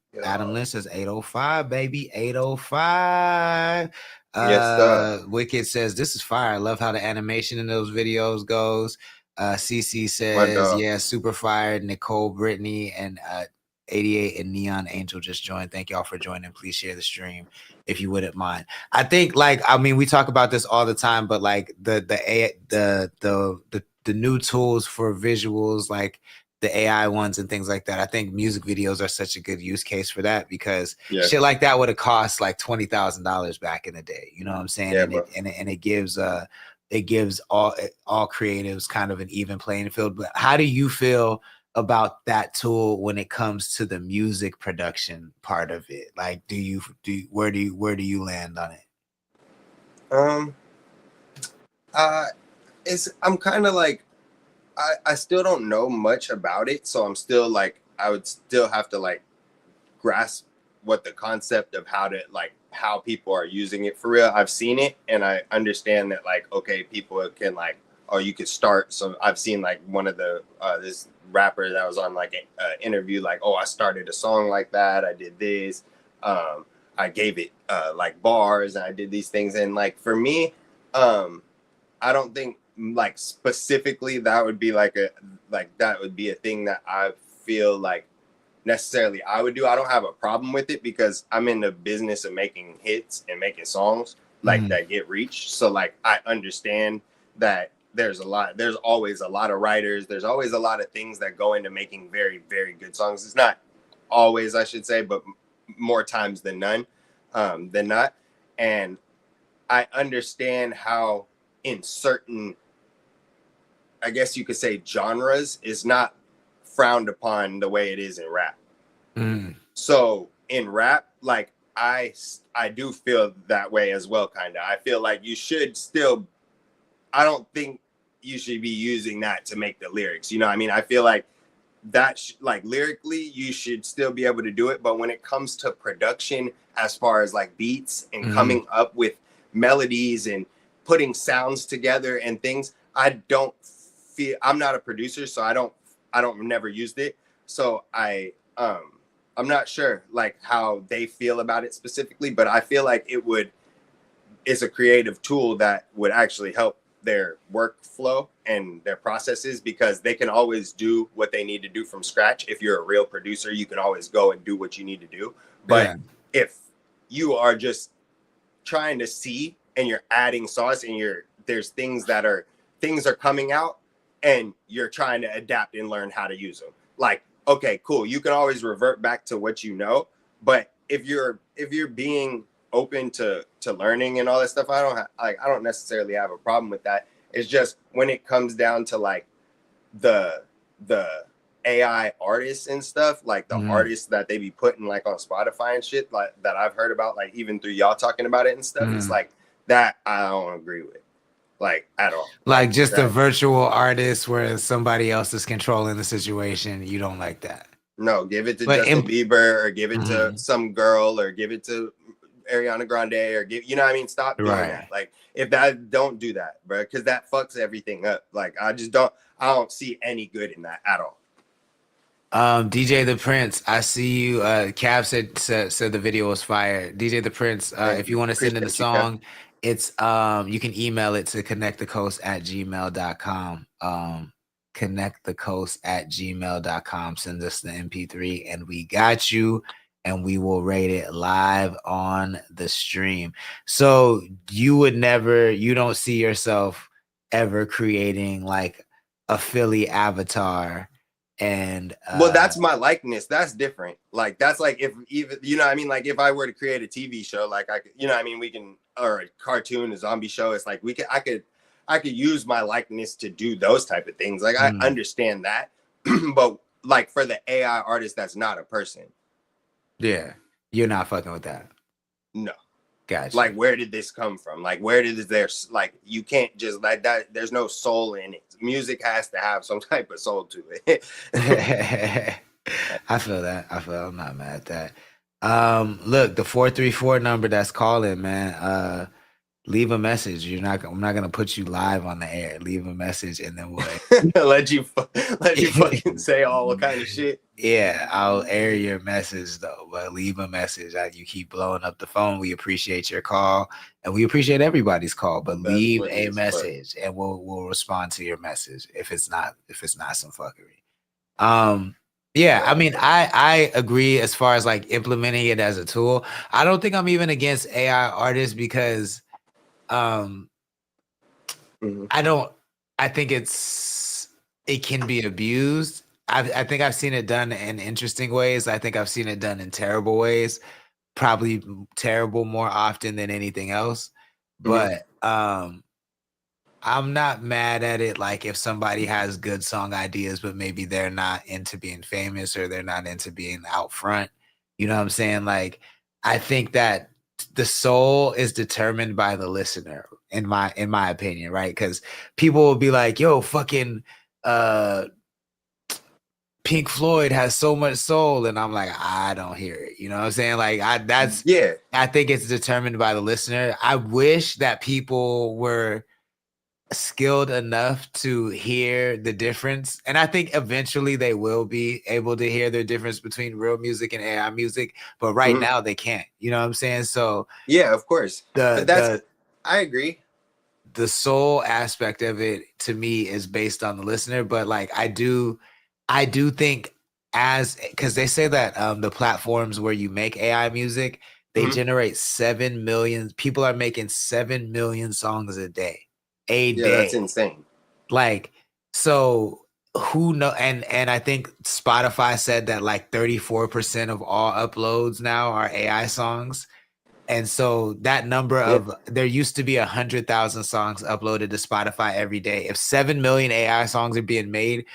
Lynn says 805, baby. 805. Yes, Wicked says this is fire. I love how the animation in those videos goes. CC says, yeah, super fired. Nicole, Brittany, and 88 and Neon Angel just joined. Thank y'all for joining. Please share the stream if you wouldn't mind. I think, like, I mean, we talk about this all the time, but like the new tools for visuals, like the AI ones and things like that. I think music videos are such a good use case for that because Yeah. shit like that would have cost like $20,000 back in the day. You know what I'm saying? Yeah, and it gives all creatives kind of an even playing field. But how do you feel about that tool when it comes to the music production part of it? Like, where do you land on it? I'm kind of like, I still don't know much about it, so I'm still like, I would still have to like grasp what the concept of how people are using it for real. I've seen it and I understand that like, okay, people can like, oh, you could start. So I've seen like one of the this rapper that was on like an interview, like, oh, I started a song like that. I did this. I gave it like bars and I did these things. And like for me, I don't think like specifically that would be that would be a thing that I feel like necessarily I would do. I don't have a problem with it because I'm in the business of making hits and making songs like that get reached. So like I understand that there's always a lot of writers. There's always a lot of things that go into making very, very good songs. It's not always, I should say, but more times than not. And I understand how in certain, I guess you could say, genres is not frowned upon the way it is in rap. So in rap, like I do feel that way as well, kind of. I feel like you should still, I don't think you should be using that to make the lyrics. You know what I mean? I feel like that like lyrically you should still be able to do it, but when it comes to production, as far as like beats and coming up with melodies and putting sounds together and things, I'm not a producer, so I don't never used it, so I'm not sure like how they feel about it specifically, but I feel like it's a creative tool that would actually help their workflow and their processes, because they can always do what they need to do from scratch. If you're a real producer, you can always go and do what you need to do. But if you are just trying to see and you're adding sauce and there's things are coming out and you're trying to adapt and learn how to use them, like, okay, cool, you can always revert back to what you know. But if you're being open to learning and all that stuff, I don't necessarily have a problem with that. It's just when it comes down to like the AI artists and stuff, like the artists that they be putting like on Spotify and shit, like that I've heard about, like even through y'all talking about it and stuff, it's like that I don't agree with, like at all. Like just a virtual artist where somebody else is controlling the situation. You don't like that? No, give it to Justin Bieber, or give it to some girl, or give it to Ariana Grande, or you know what I mean? Stop doing that. Like don't do that, bro, because that fucks everything up. Like I don't see any good in that at all. DJ The Prince, I see you. Cav said the video was fire. DJ The Prince, if you want to send in a song, it's you can email it to connectthecoast@gmail.com. Connectthecoast@gmail.com. Send us the MP3 and we got you, and we will rate it live on the stream. So you don't see yourself ever creating like a Philly avatar? And well, that's my likeness. That's different. Like that's like if even, you know what I mean, like if I were to create a TV show, like I could, you know what I mean, we can, or a cartoon, a zombie show, it's like I could use my likeness to do those type of things. Like I understand that. But like for the AI artist, that's not a person. Yeah, you're not fucking with that. No. Gotcha. Like, where did this come from? Like, where did there's like, you can't just like that. There's no soul in it. Music has to have some type of soul to it. I feel that. I'm not mad at that. Look, the 434 number that's calling, man. Leave a message. I'm not gonna put you live on the air. Leave a message, and then we'll let you fucking say all kind of shit. Yeah, I'll air your message though, but leave a message. You keep blowing up the phone. We appreciate your call, and we appreciate everybody's call. But leave a message, and we'll respond to your message if it's not some fuckery. Yeah, I mean, I agree as far as like implementing it as a tool. I don't think I'm even against AI artists because I think it can be abused. I think I've seen it done in interesting ways. I think I've seen it done in terrible ways. Probably terrible more often than anything else. But I'm not mad at it. Like if somebody has good song ideas, but maybe they're not into being famous or they're not into being out front. You know what I'm saying? Like I think that the soul is determined by the listener, in my opinion, right? Because people will be like, yo, fucking Pink Floyd has so much soul, and I'm like, I don't hear it. You know what I'm saying? Like I think it's determined by the listener. I wish that people were skilled enough to hear the difference, and I think eventually they will be able to hear the difference between real music and AI music, but right now they can't. You know what I'm saying? So yeah, of course. I agree. The soul aspect of it to me is based on the listener, but like I do think because they say that the platforms where you make AI music, they generate 7 million. People are making 7 million songs a day. Yeah, that's insane. Like, so who know? And I think Spotify said that like 34% of all uploads now are AI songs. And so that number of there used to be 100,000 songs uploaded to Spotify every day. If 7 million AI songs are being made,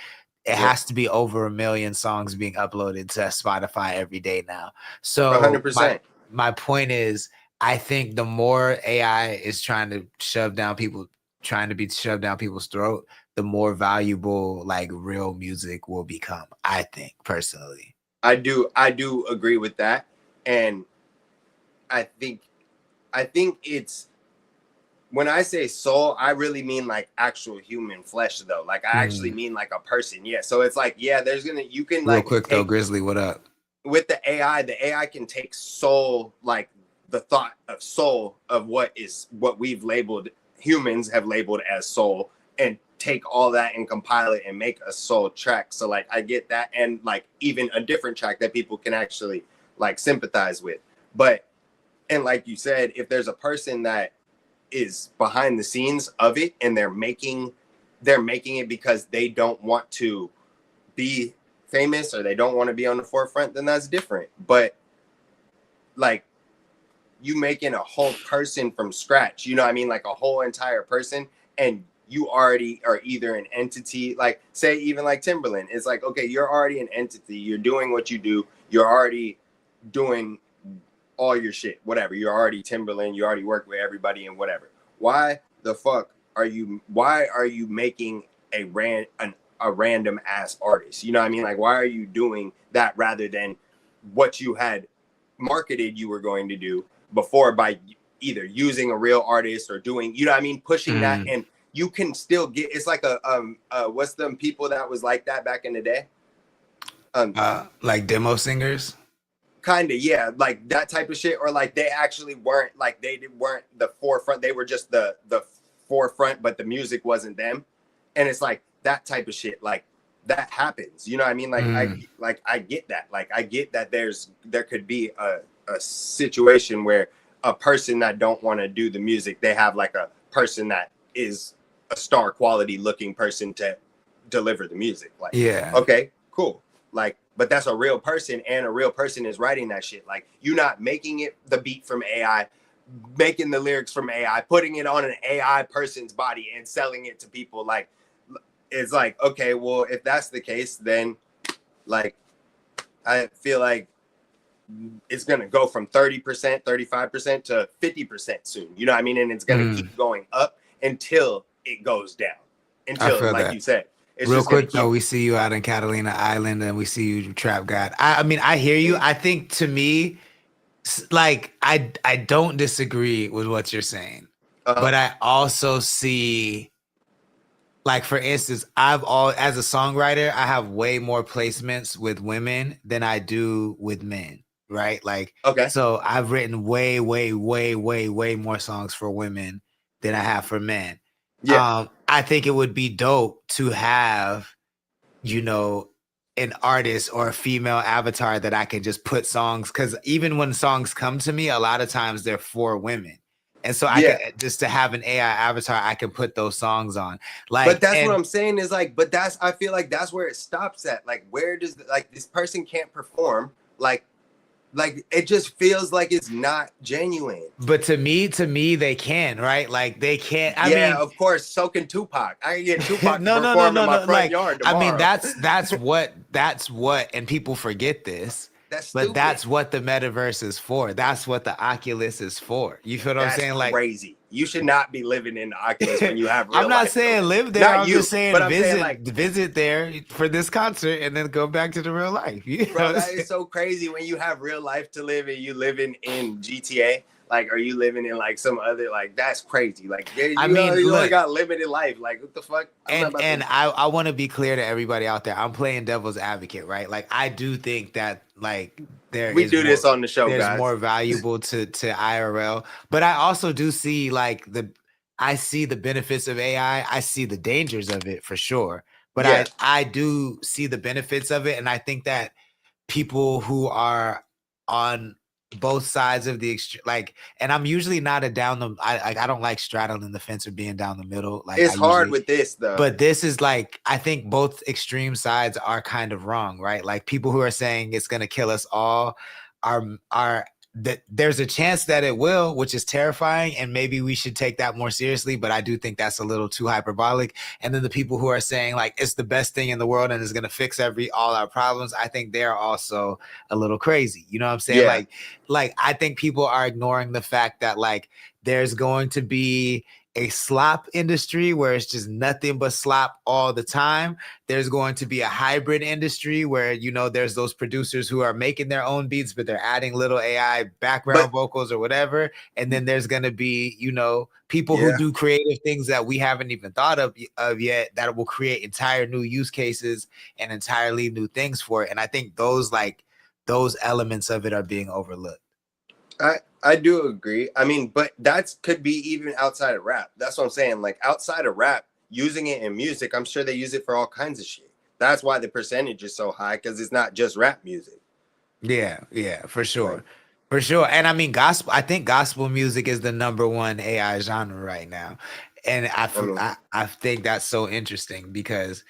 it has to be over 1 million songs being uploaded to Spotify every day now. So 100%. My point is, I think the more AI is trying to be shoved down people's throat, the more valuable like real music will become. I think personally. I do agree with that, and I think it's, when I say soul, I really mean like actual human flesh though. Like I actually mean like a person. Yeah. So it's like, yeah, you can real like quick though, Grizzly, what up? With the AI can take soul, like the thought of soul of what we've labeled, humans have labeled as soul, and take all that and compile it and make a soul track. So like I get that, and like even a different track that people can actually like sympathize with. But, and like you said, if there's a person that is behind the scenes of it and they're making it because they don't want to be famous or they don't want to be on the forefront, then that's different. But like you making a whole person from scratch, you know what I mean? Like a whole entire person, and you already are either an entity, like say even like Timberland, it's like, okay, you're already an entity, you're doing what you do, you're already doing all your shit, whatever, you're already Timberland, you already work with everybody and whatever. Why the fuck are you making a random ass artist? You know what I mean? Like, why are you doing that rather than what you had marketed you were going to do before by either using a real artist or doing, you know what I mean, pushing that? And you can still get, it's like what's them people that was like that back in the day? Like demo singers? Kind of, yeah, like that type of shit. Or like they actually weren't, like they weren't the forefront, they were just the forefront, but the music wasn't them. And it's like that type of shit, like that happens, you know what I mean? Like I get that, like I get that there could be a situation where a person that don't want to do the music, they have like a person that is a star quality looking person to deliver the music. Like, yeah, okay, cool. Like, but that's a real person, and a real person is writing that shit. Like, you're not making it the beat from AI, making the lyrics from AI, putting it on an AI person's body and selling it to people. Like, it's like, okay, well, if that's the case, then like, I feel like it's going to go from 30%, 35% to 50% soon. You know what I mean? And it's going to keep going up until it goes down. Until, like you said. It's real quick though, we see you out in Catalina Island and we see you Trap God. I mean, I hear you. I think to me, like I don't disagree with what you're saying, but I also see, like for instance, as a songwriter, I have way more placements with women than I do with men, right? Like, okay, so I've written way more songs for women than I have for men. Yeah. I think it would be dope to have, you know, an artist or a female avatar that I can just put songs, because even when songs come to me, a lot of times they're for women. And so I could just to have an AI avatar, I can put those songs on. Like, but that's what I'm saying is like, but I feel like that's where it stops at. Like, where does like this person can't perform? Like it just feels like it's not genuine. But to me, they can, right? Like they can't. I mean, of course, so can Tupac. I can get Tupac no, to perform in my front like, yard tomorrow. I mean, that's what, and people forget this. But that's what the metaverse is for. That's what the Oculus is for. You feel what I'm saying? Like crazy. You should not be living in the Oculus when you have real I'm not life, saying though. live there. Not I'm you, just saying visit there for this concert and then go back to the real life. You know Bro, that is so crazy when you have real life to live and you living in GTA. Like, are you living in like some other, like, that's crazy. Like, you only got limited life. Like, what the fuck? I want to be clear to everybody out there. I'm playing devil's advocate, right? Like, I do think that like we do this on the show, there's guys. more valuable to IRL, but I also do see like I see the benefits of AI. I see the dangers of it for sure, but I do see the benefits of it, and I think that people who are on both sides of the extreme, like, and I'm usually not I don't like straddling the fence or being down the middle. Like, it's hard with this though. But this is like, I think both extreme sides are kind of wrong, right? Like people who are saying it's gonna kill us all are that there's a chance that it will, which is terrifying, and maybe we should take that more seriously, but I do think that's a little too hyperbolic. And then the people who are saying like it's the best thing in the world and is going to fix all our problems, I think they're also a little crazy. You know what I'm saying? Yeah. Like I think people are ignoring the fact that like there's going to be a slop industry where it's just nothing but slop all the time. There's going to be a hybrid industry where, you know, there's those producers who are making their own beats, but they're adding little AI background vocals or whatever. And then there's going to be, you know, people who do creative things that we haven't even thought of yet that will create entire new use cases and entirely new things for it. And I think those elements of it are being overlooked. I do agree. I mean, but that could be even outside of rap. That's what I'm saying. Like outside of rap, using it in music, I'm sure they use it for all kinds of shit. That's why the percentage is so high, because it's not just rap music. Yeah, for sure. Right. For sure. And I mean, I think gospel music is the #1 AI genre right now. And I think that's so interesting because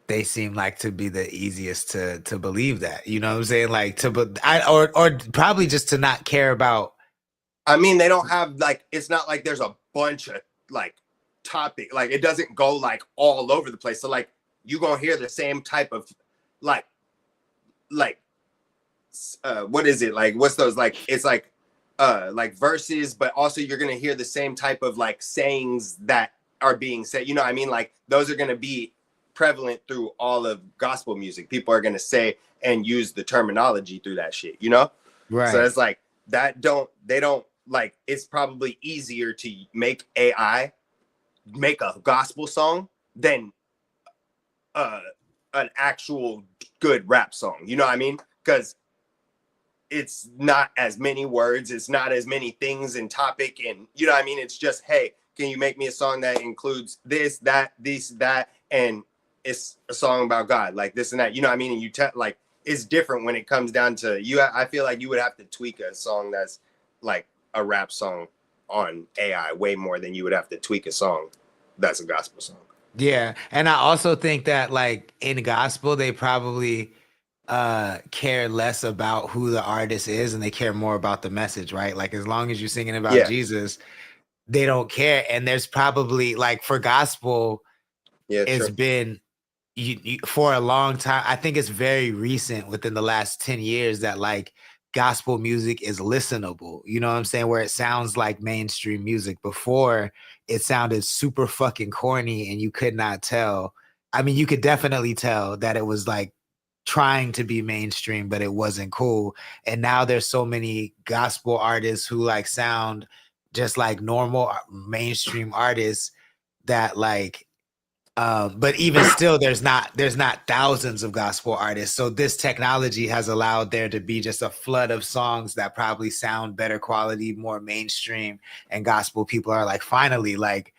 they seem like to be the easiest to believe that, you know what I'm saying? Like or probably just to not care about. I mean, they don't have like, it's not like there's a bunch of like topic, like it doesn't go like all over the place. So like you gonna hear the same type of like what is it? Like what's those like? It's like verses, but also you're gonna hear the same type of like sayings that are being said. You know what I mean? Like those are gonna be prevalent through all of gospel music. People are going to say and use the terminology through that shit, you know? Right. So it's like they don't like, it's probably easier to make AI make a gospel song than an actual good rap song. You know what I mean? Because it's not as many words, it's not as many things in topic, and you know what I mean? It's just, hey, can you make me a song that includes this, that, and it's a song about God, like this and that, you know what I mean? And you like, it's different when it comes down to you. I feel like you would have to tweak a song that's like a rap song on AI way more than you would have to tweak a song that's a gospel song. Yeah. And I also think that like in gospel, they probably care less about who the artist is and they care more about the message, right? Like as long as you're singing about Jesus, they don't care. And there's probably like for gospel, it's been for a long time. I think it's very recent within the last 10 years that like gospel music is listenable. You know what I'm saying? Where it sounds like mainstream music. Before it sounded super fucking corny and you could not tell. I mean, you could definitely tell that it was like trying to be mainstream, but it wasn't cool. And now there's so many gospel artists who like sound just like normal mainstream artists that like, but even still, there's not thousands of gospel artists. So this technology has allowed there to be just a flood of songs that probably sound better quality, more mainstream, and gospel people are like, finally, like,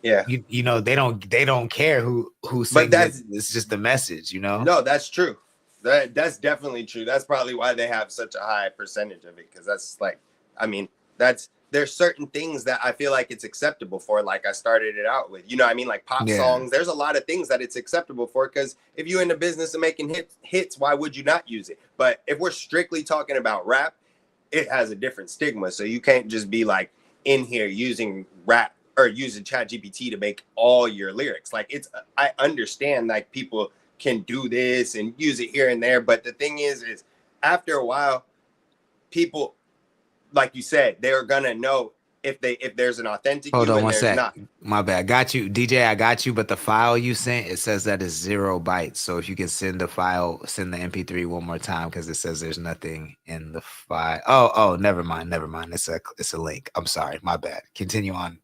you know, they don't care who sings. But it's just the message, you know. No, that's true. That's definitely true. That's probably why they have such a high percentage of it, because that's like, I mean, that's there's certain things that I feel like it's acceptable for, like I started it out with, you know what I mean? Like pop songs, there's a lot of things that it's acceptable for, because if you're in the business of making hits, why would you not use it? But if we're strictly talking about rap, it has a different stigma. So you can't just be like in here using rap or using ChatGPT to make all your lyrics. Like I understand like people can do this and use it here and there, but the thing is after a while, people, like you said, they're gonna know if there's an authentic Hold you on and one there's sec. not. My bad. Got you, DJ. I got you. But the file you sent, it says that is 0 bytes. So if you can send the file, send the MP3 one more time, because it says there's nothing in the file. Oh, never mind. It's a link. I'm sorry. My bad. Continue on.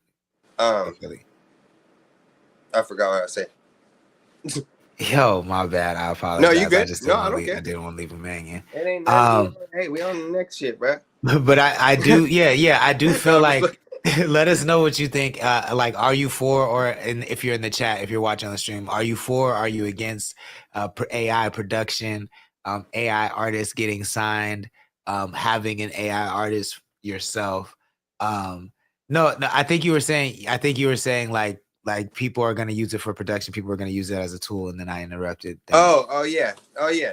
I forgot what I said. Yo, my bad. I apologize. No, you good. I just I don't care. I didn't want to leave him hanging. It ain't nothing. Hey, we on the next shit, bro. But I do, I do feel like, let us know what you think. Like, are you for, or if you're in the chat, if you're watching on the stream, are you for, are you against AI production, AI artists getting signed, having an AI artist yourself? No, I think you were saying like people are going to use it for production. People are going to use it as a tool. And then I interrupted. Oh yeah.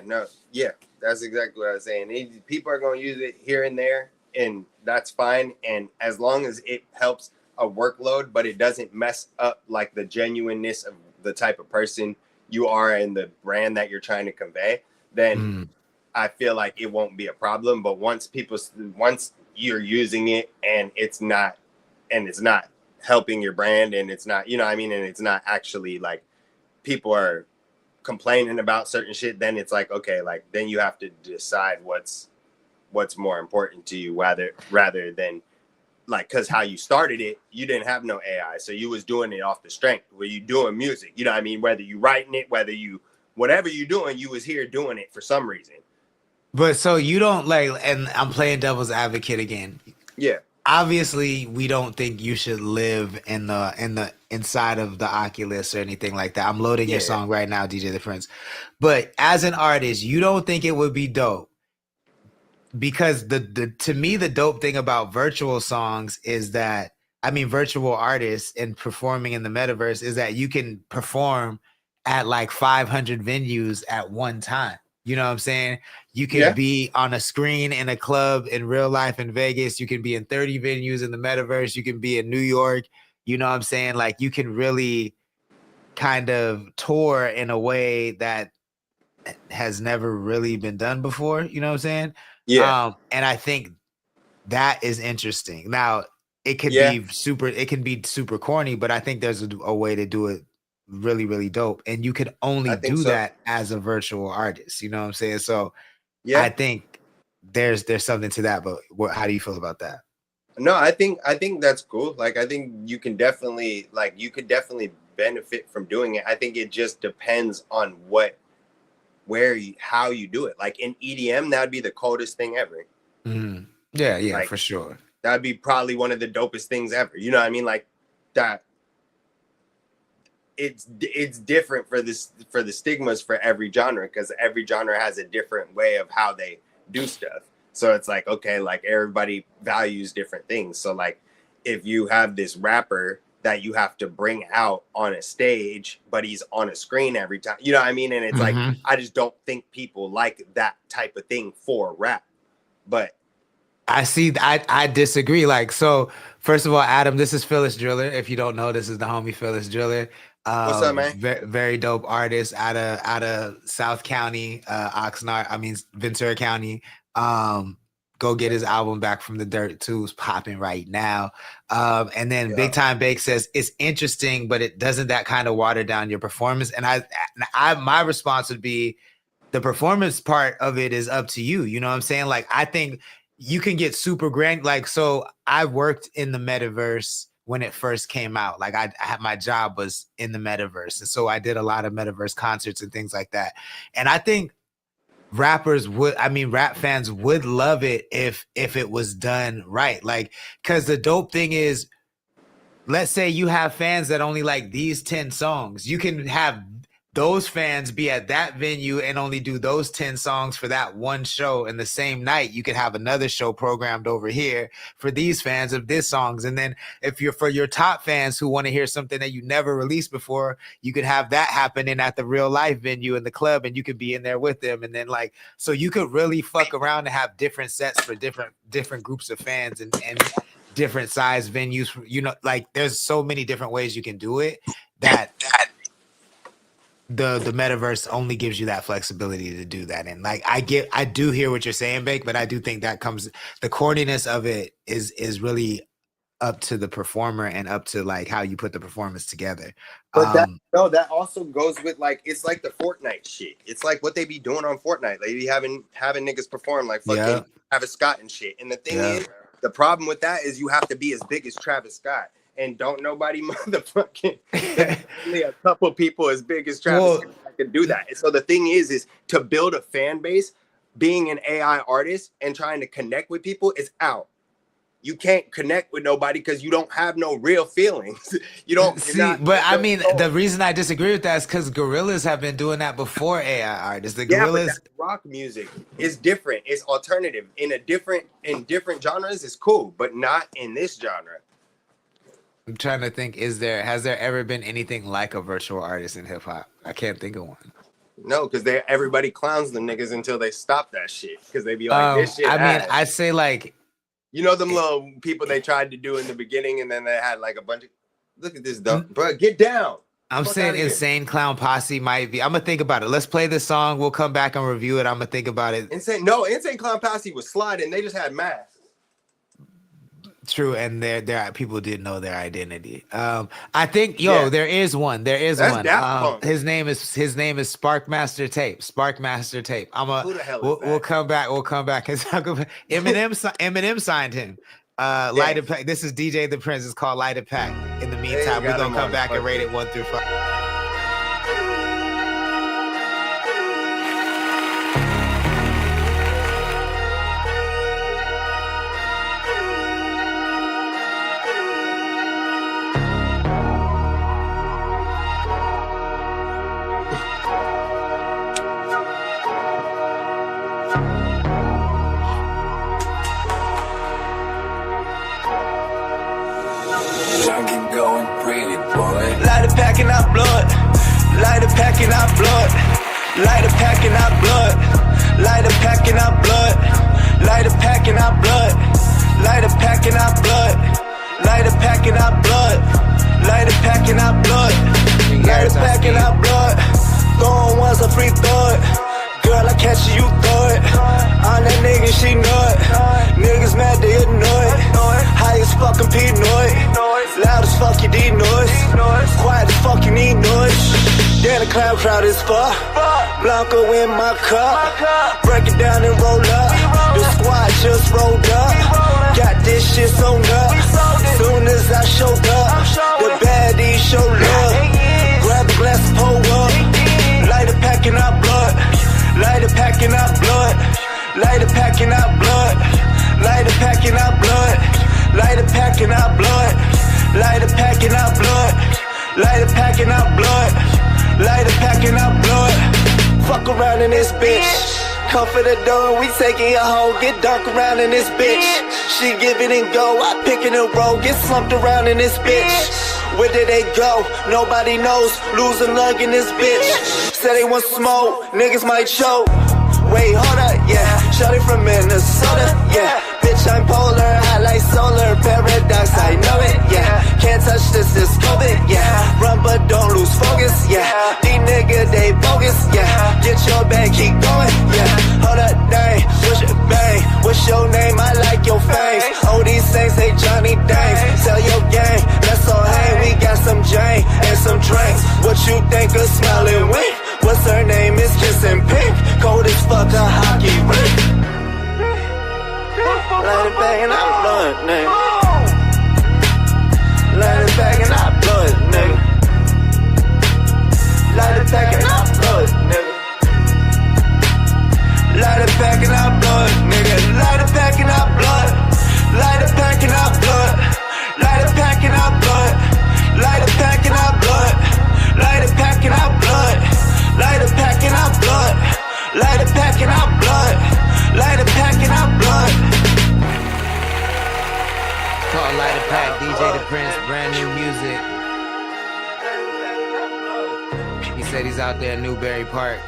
No, yeah. That's exactly what I was saying. People are going to use it here and there, and that's fine. And as long as it helps a workload, but it doesn't mess up like the genuineness of the type of person you are and the brand that you're trying to convey, then I feel like it won't be a problem. But once you're using it and it's not helping your brand, and it's not, you know what I mean, and it's not actually like people are complaining about certain shit, then it's like, okay, like then you have to decide what's more important to you, rather than like, because how you started it, you didn't have no AI, so you was doing it off the strength where you doing music, you know what I mean, whether you writing it, whatever you doing, you was here doing it for some reason. But so you don't like, and I'm playing devil's advocate again. Yeah. Obviously, we don't think you should live in the inside of the Oculus or anything like that. I'm loading your song right now, DJ The Prince. But as an artist, you don't think it would be dope, because to me the dope thing about virtual songs is that, I mean, virtual artists and performing in the metaverse, is that you can perform at like 500 venues at one time. You know what I'm saying? You can be on a screen in a club in real life in Vegas. You can be in 30 venues in the metaverse. You can be in New York. You know what I'm saying? Like, you can really kind of tour in a way that has never really been done before. You know what I'm saying? Yeah. And I think that is interesting. Now, it can be super corny, but I think there's a way to do it really, really dope. And you could only do that as a virtual artist. You know what I'm saying? So I think there's something to that. But how do you feel about that? No, I think that's cool. Like, I think you could definitely benefit from doing it. I think it just depends on how you do it. Like in EDM, that'd be the coldest thing ever. Yeah, like, for sure. That'd be probably one of the dopest things ever. You know what I mean? Like that. It's different for the stigmas for every genre, because every genre has a different way of how they do stuff. So it's like, okay, like everybody values different things. So like if you have this rapper that you have to bring out on a stage, but he's on a screen every time, you know what I mean? And it's like, I just don't think people like that type of thing for rap. But I disagree. Like, so first of all, Adam, this is Phyllis Driller. If you don't know, this is the homie Phyllis Driller. What's up, man? Very dope artist out of South County, Ventura County. Go get his album Back from the Dirt too. It's popping right now. And then Big Time Bake says it's interesting, but it doesn't that kind of water down your performance. And my response would be, the performance part of it is up to you. You know what I'm saying? Like, I think you can get super grand. Like, so I worked in the metaverse when it first came out. Like, I had, my job was in the metaverse. And so I did a lot of metaverse concerts and things like that. And I think rap fans would love it if it was done right. Like, because the dope thing is, let's say you have fans that only like these 10 songs. You can have those fans be at that venue and only do those 10 songs for that one show. And the same night, you could have another show programmed over here for these fans of this songs. And then if you're for your top fans who want to hear something that you never released before, you could have that happening at the real life venue in the club, and you could be in there with them. And then like, so you could really fuck around and have different sets for different groups of fans and different size venues. You know, like there's so many different ways you can do it that the metaverse only gives you that flexibility to do that. And like I do hear what you're saying, Bake, but I do think that the corniness of it is really up to the performer and up to like how you put the performance together. But that also goes with like, it's like the Fortnite shit. It's like what they be doing on Fortnite. They be having niggas perform like fucking Travis Scott and shit. And the thing is, the problem with that is you have to be as big as Travis Scott. And don't nobody motherfucking only a couple people as big as Travis Scott can do that. And so the thing is to build a fan base, being an AI artist and trying to connect with people is out. You can't connect with nobody because you don't have no real feelings. You don't see, but I mean, the reason I disagree with that is because gorillas have been doing that before AI artists. The gorillas, but rock music is different. It's alternative in different genres. It's cool, but not in this genre. I'm trying to think, has there ever been anything like a virtual artist in hip hop? I can't think of one. No, because everybody clowns them niggas until they stop that shit. Because they be like, this shit. I mean, I'd say like, you know, them little people they tried to do in the beginning, and then they had like a bunch of, look at this dumb, bro, get down. I'm saying Insane Clown Posse might be. I'm gonna think about it. Let's play this song. We'll come back and review it. I'm gonna think about it. Insane Clown Posse was sliding. They just had masks. True, and there people did know their identity. I think there is one. That's one. His name is Sparkmaster Tape. Sparkmaster Tape. Who the hell is that? We'll come back and talk about Eminem signed him. Light a Pack. This is DJ The Prince. It's called Light a Pack. In the meantime, we're gonna come back and rate it 1 through 5. Pack in our blood, light a pack in our blood, light a pack in our blood, light a pack in our blood, light a pack in our blood, light a pack in our blood, light a pack in our blood, light a pack in our blood, light a pack in our blood, throwing one's a free thought. Girl, I catch you throw it. On that nigga, she know it. Niggas mad, they annoyed. High as fucking P-Noid. Loud as fuck, you need noise. Quiet as fuck, you need noise. Then the clown crowd is fuck. Blanco in my cup. Break it down and roll up. The squad just rolled up. Got this shit sewn up. Soon as I showed up, the baddies show love. Grab a glass and pull up. Light a pack in our blood. Light a pack in our blood. Light a pack in our blood. Light a pack in our blood. Light a pack in our blood. Light a pack in our blood. Light a pack in our blood. Light a pack in our blood. Fuck around in this bitch. Come for the door, we taking your hoe. Get dunk around in this bitch. She give it and go. I pick it and roll. Get slumped around in this bitch. Where did they go? Nobody knows. Losing lug in this bitch. Said they want smoke. Niggas might choke. Wait, hold up, yeah. Shawty from Minnesota, yeah. Bitch, I'm polar, high like solar. Paradox, I know it, yeah. Can't touch this COVID, yeah. Run but don't lose focus, yeah. These niggas, they bogus, yeah. Get your bag, keep going, yeah. Hold up, dang, what's your bang? What's your name? I like your face. Oh, these things say Johnny Dangs. Sell your gang, let's all hang. We got some Jane and some drinks. What you think of smiling wink? What's her name? Is Kissing Pink. Cold as fuck, a hockey rink. Light it back in our blood, nigga. Light it back in our blood, nigga. Light it back in our blood, nigga. Light it back in our blood, nigga. Light it back in our blood. Light it back in our blood. Light it back in our blood. Light it back in our blood. Light it back in our blood. it. He said he's out there in Newberry Park.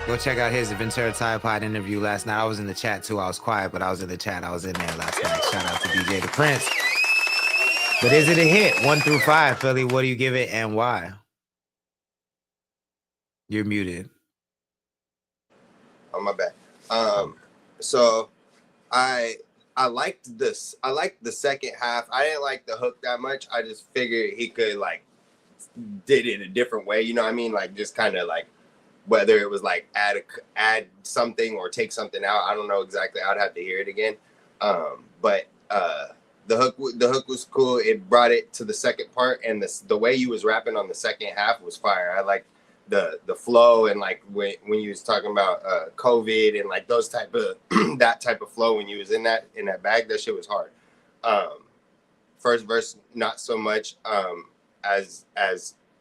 Go check out his Ventura Tide Pod interview last night. I was in the chat too. I was quiet, but I was in the chat. I was in there last night. Shout out to DJ the Prince. But is it a hit? 1 through 5, Philly. What do you give it and why? You're muted. Oh, my bad. So I liked this. I liked the second half. I didn't like the hook that much. I just figured he could like did it a different way. You know what I mean? Like just kind of like whether it was like add something or take something out. I don't know exactly. I'd have to hear it again. But the hook was cool. It brought it to the second part, and the way you was rapping on the second half was fire. I like the flow, and like when you was talking about COVID and like those type of that type of flow when you was in that bag, that shit was hard. First verse not so much. As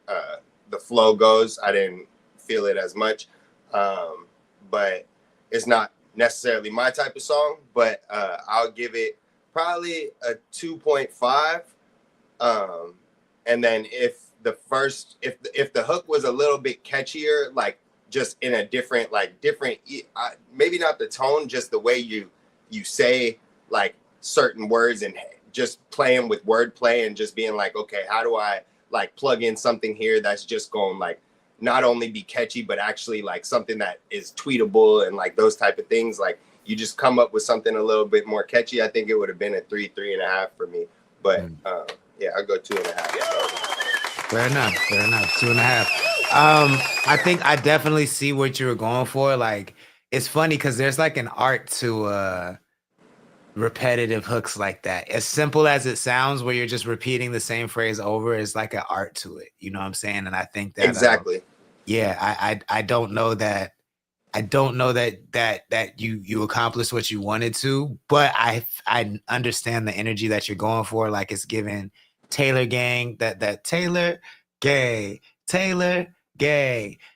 the flow goes, I didn't feel it as much. But it's not necessarily my type of song, but I'll give it probably a 2.5. And then if the hook was a little bit catchier, like just in a different, maybe not the tone, just the way you say like certain words and just playing with wordplay and just being like, okay, how do I like plug in something here that's just going like not only be catchy, but actually like something that is tweetable and like those type of things. Like you just come up with something a little bit more catchy. I think it would have been a 3.5 for me. But yeah, I'll go 2.5. Fair enough. 2.5. I think I definitely see what you were going for. Like, it's funny because there's like an art to repetitive hooks like that. As simple as it sounds, where you're just repeating the same phrase over, is like an art to it. You know what I'm saying? And I think that exactly. I don't know that. I don't know that you accomplished what you wanted to, but I understand the energy that you're going for. Like it's given Taylor Gang, that Taylor Gay.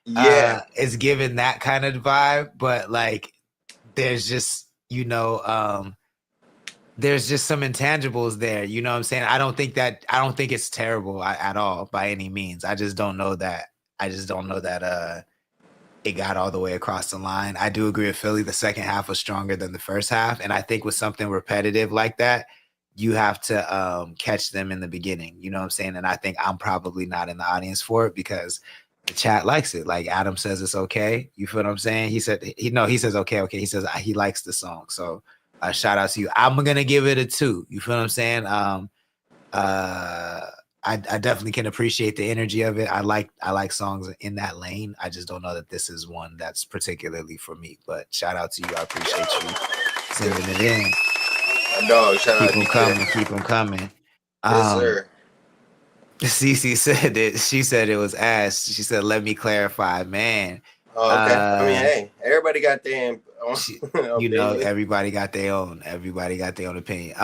Yeah. It's given that kind of vibe, but like there's just, there's just some intangibles there. You know what I'm saying? I don't think it's terrible at all by any means. I just don't know that it got all the way across the line. I do agree with Philly. The second half was stronger than the first half. And I think with something repetitive like that, you have to catch them in the beginning. You know what I'm saying? And I think I'm probably not in the audience for it because the chat likes it. Like Adam says it's okay. You feel what I'm saying? He says okay. He says he likes the song. So shout out to you. I'm going to give it a 2. You feel what I'm saying? I definitely can appreciate the energy of it. I like songs in that lane. I just don't know that this is one that's particularly for me. But shout out to you. I appreciate you sending it in. No, shout out. Keep them coming. Yes, sir. Cece said it. She said it was ass. She said, "Let me clarify, man." Oh, okay. I mean, hey, everybody got their own. Everybody got their own. opinion.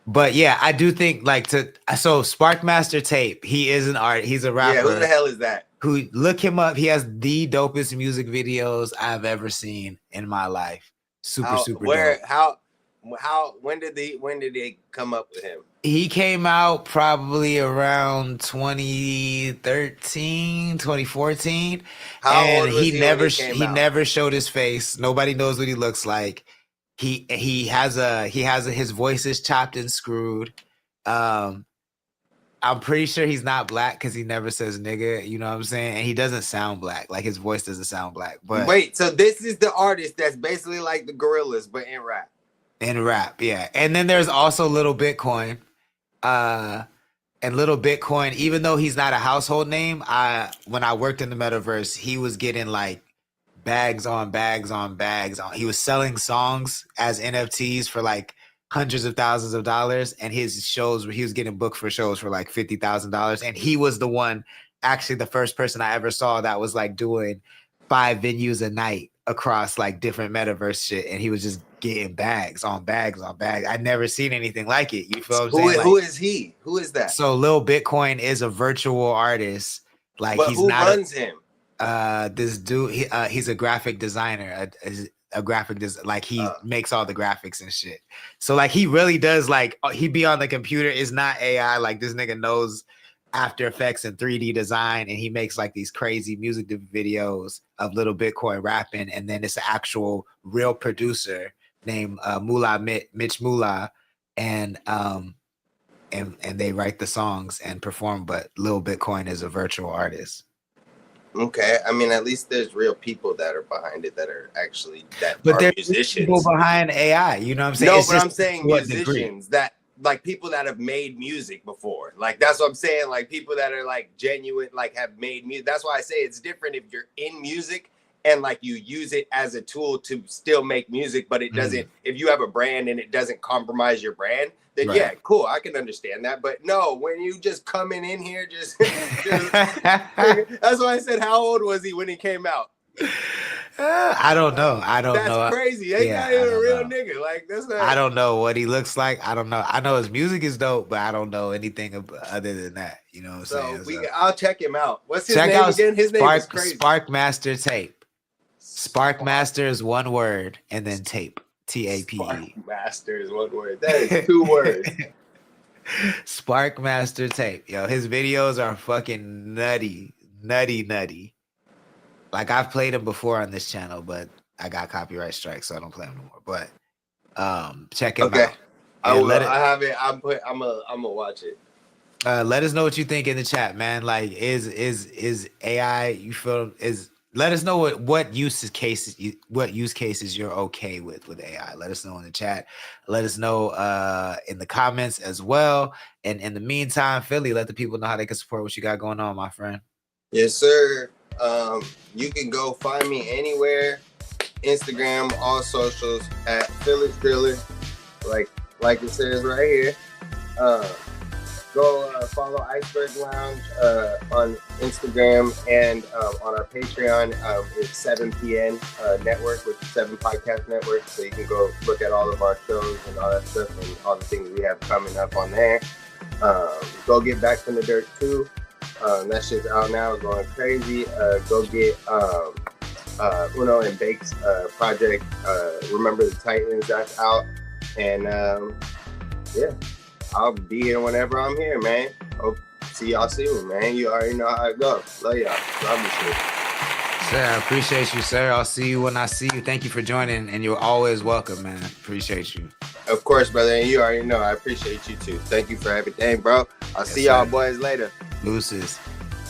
But yeah, I do think so Sparkmaster Tape, he is an art. He's a rapper. Yeah, who the hell is that? Look him up. He has the dopest music videos I've ever seen in my life. Super dope. When did they come up with him? He came out probably around 2013, 2014. How old was he never showed his face. Nobody knows what he looks like. He has his voice is chopped and screwed. I'm pretty sure he's not black because he never says nigga, you know what I'm saying? And he doesn't sound black. Like his voice doesn't sound black. But wait, so this is the artist that's basically like the Gorillas, but in rap. In rap, yeah. And then there's also Little Bitcoin. And Little Bitcoin, even though he's not a household name, when I worked in the metaverse, he was getting like bags on bags on bags on. He was selling songs as NFTs for like hundreds of thousands of dollars, and his shows, he was getting booked for shows for like $50,000. And he was the one, actually the first person I ever saw that was like doing 5 venues a night across like different metaverse shit, and he was just getting bags on bags on bags. I'd never seen anything like it. You feel what I'm saying? Who is he? Who is that? So Lil Bitcoin is a virtual artist. Like, but he's who not runs him? This dude, he's a graphic designer, like he makes all the graphics and shit. So like he really does, like he be on the computer. It's not AI. Like this nigga knows After Effects and 3D design, and he makes like these crazy music videos of Little Bitcoin rapping, and then it's an actual real producer named Mitch Mullah, and they write the songs and perform, but Little Bitcoin is a virtual artist. Okay, I mean, at least there's real people that are behind it that are actually but are there's musicians. People behind AI, you know what I'm saying? No, it's but I'm saying musicians degree. that like people that have made music before. Like that's what I'm saying. Like people that are like genuine, like have made music. That's why I say it's different if you're in music and like you use it as a tool to still make music, but it doesn't. If you have a brand and it doesn't compromise your brand, then yeah, cool, I can understand that. But no, when you just coming in here, just that's why I said, how old was he when he came out? I don't know. That's crazy. Ain't not even a real nigga. Like that's not. I don't know what he looks like. I don't know. I know his music is dope, but I don't know anything other than that. You know what I'm saying? I'll check him out. What's his name again? His name is crazy. Sparkmaster Tape. Sparkmaster is one word, and then tape. TAPE. Sparkmaster is one word. That is 2 words. Sparkmaster Tape. Yo, his videos are fucking nutty. Like I've played them before on this channel, but I got copyright strikes, so I don't play them no more. But check him out. I have it. I'm gonna watch it. Let us know what you think in the chat, man. Like, is AI? You feel is? Let us know what use cases you're okay with AI. Let us know in the chat. Let us know in the comments as well. And in the meantime, Philly, let the people know how they can support what you got going on, my friend. Yes, sir. You can go find me anywhere, Instagram, all socials at Phyllis Driller, like it says right here. Go follow Iceberg Lounge on Instagram and on our Patreon. It's 7PN Network, which is 7 Podcast Network. So you can go look at all of our shows and all that stuff and all the things we have coming up on there. Go get Back from the Dirt 2. That shit's out now. It's going crazy. Go get Uno and Bake's project, Remember the Titans. That's out. And yeah. I'll be here whenever I'm here, man. Hope see y'all soon, man. You already know how it goes. Love y'all. Love you, shit. Sir, I appreciate you, sir. I'll see you when I see you. Thank you for joining, and you're always welcome, man. Appreciate you. Of course, brother. And you already know I appreciate you too. Thank you for everything, bro. I'll see y'all boys later. Deuces.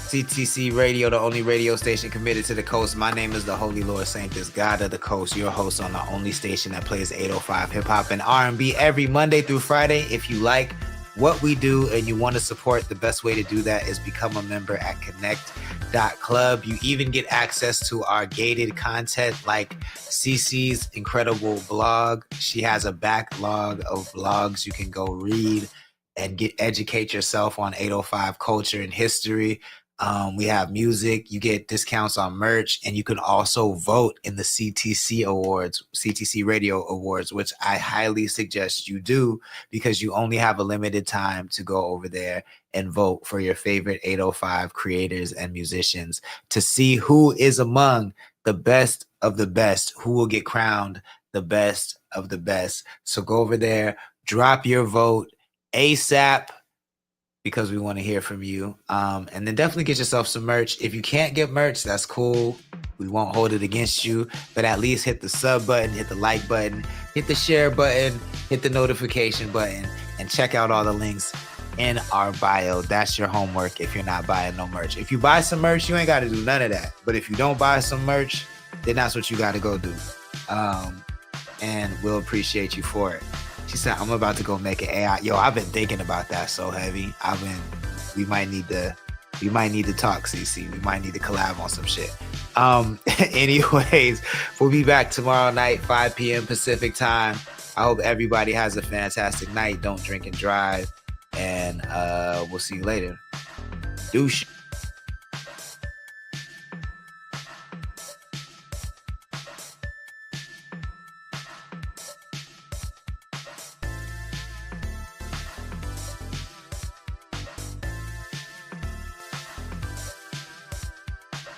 CTC Radio, the only radio station committed to the coast. My name is the Holy Lord Sanctus, God of the Coast, your host on the only station that plays 805 hip-hop and R&B every Monday through Friday. If you like what we do and you want to support, the best way to do that is become a member at connect.club. You even get access to our gated content like CC's incredible blog. She has a backlog of blogs you can go read and educate yourself on 805 culture and history. We have music, you get discounts on merch, and you can also vote in the CTC Awards, CTC Radio Awards, which I highly suggest you do because you only have a limited time to go over there and vote for your favorite 805 creators and musicians to see who is among the best of the best, who will get crowned the best of the best. So go over there, drop your vote ASAP, because we want to hear from you. And then definitely get yourself some merch. If you can't get merch, that's cool. We won't hold it against you, but at least hit the sub button, hit the like button, hit the share button, hit the notification button, and check out all the links in our bio. That's your homework if you're not buying no merch. If you buy some merch, you ain't got to do none of that. But if you don't buy some merch, then that's what you got to go do. And we'll appreciate you for it. She said, I'm about to go make an AI. Yo, I've been thinking about that so heavy. We might need to talk, CC. We might need to collab on some shit. Anyways, we'll be back tomorrow night, 5 p.m. Pacific time. I hope everybody has a fantastic night. Don't drink and drive. And we'll see you later. Douche.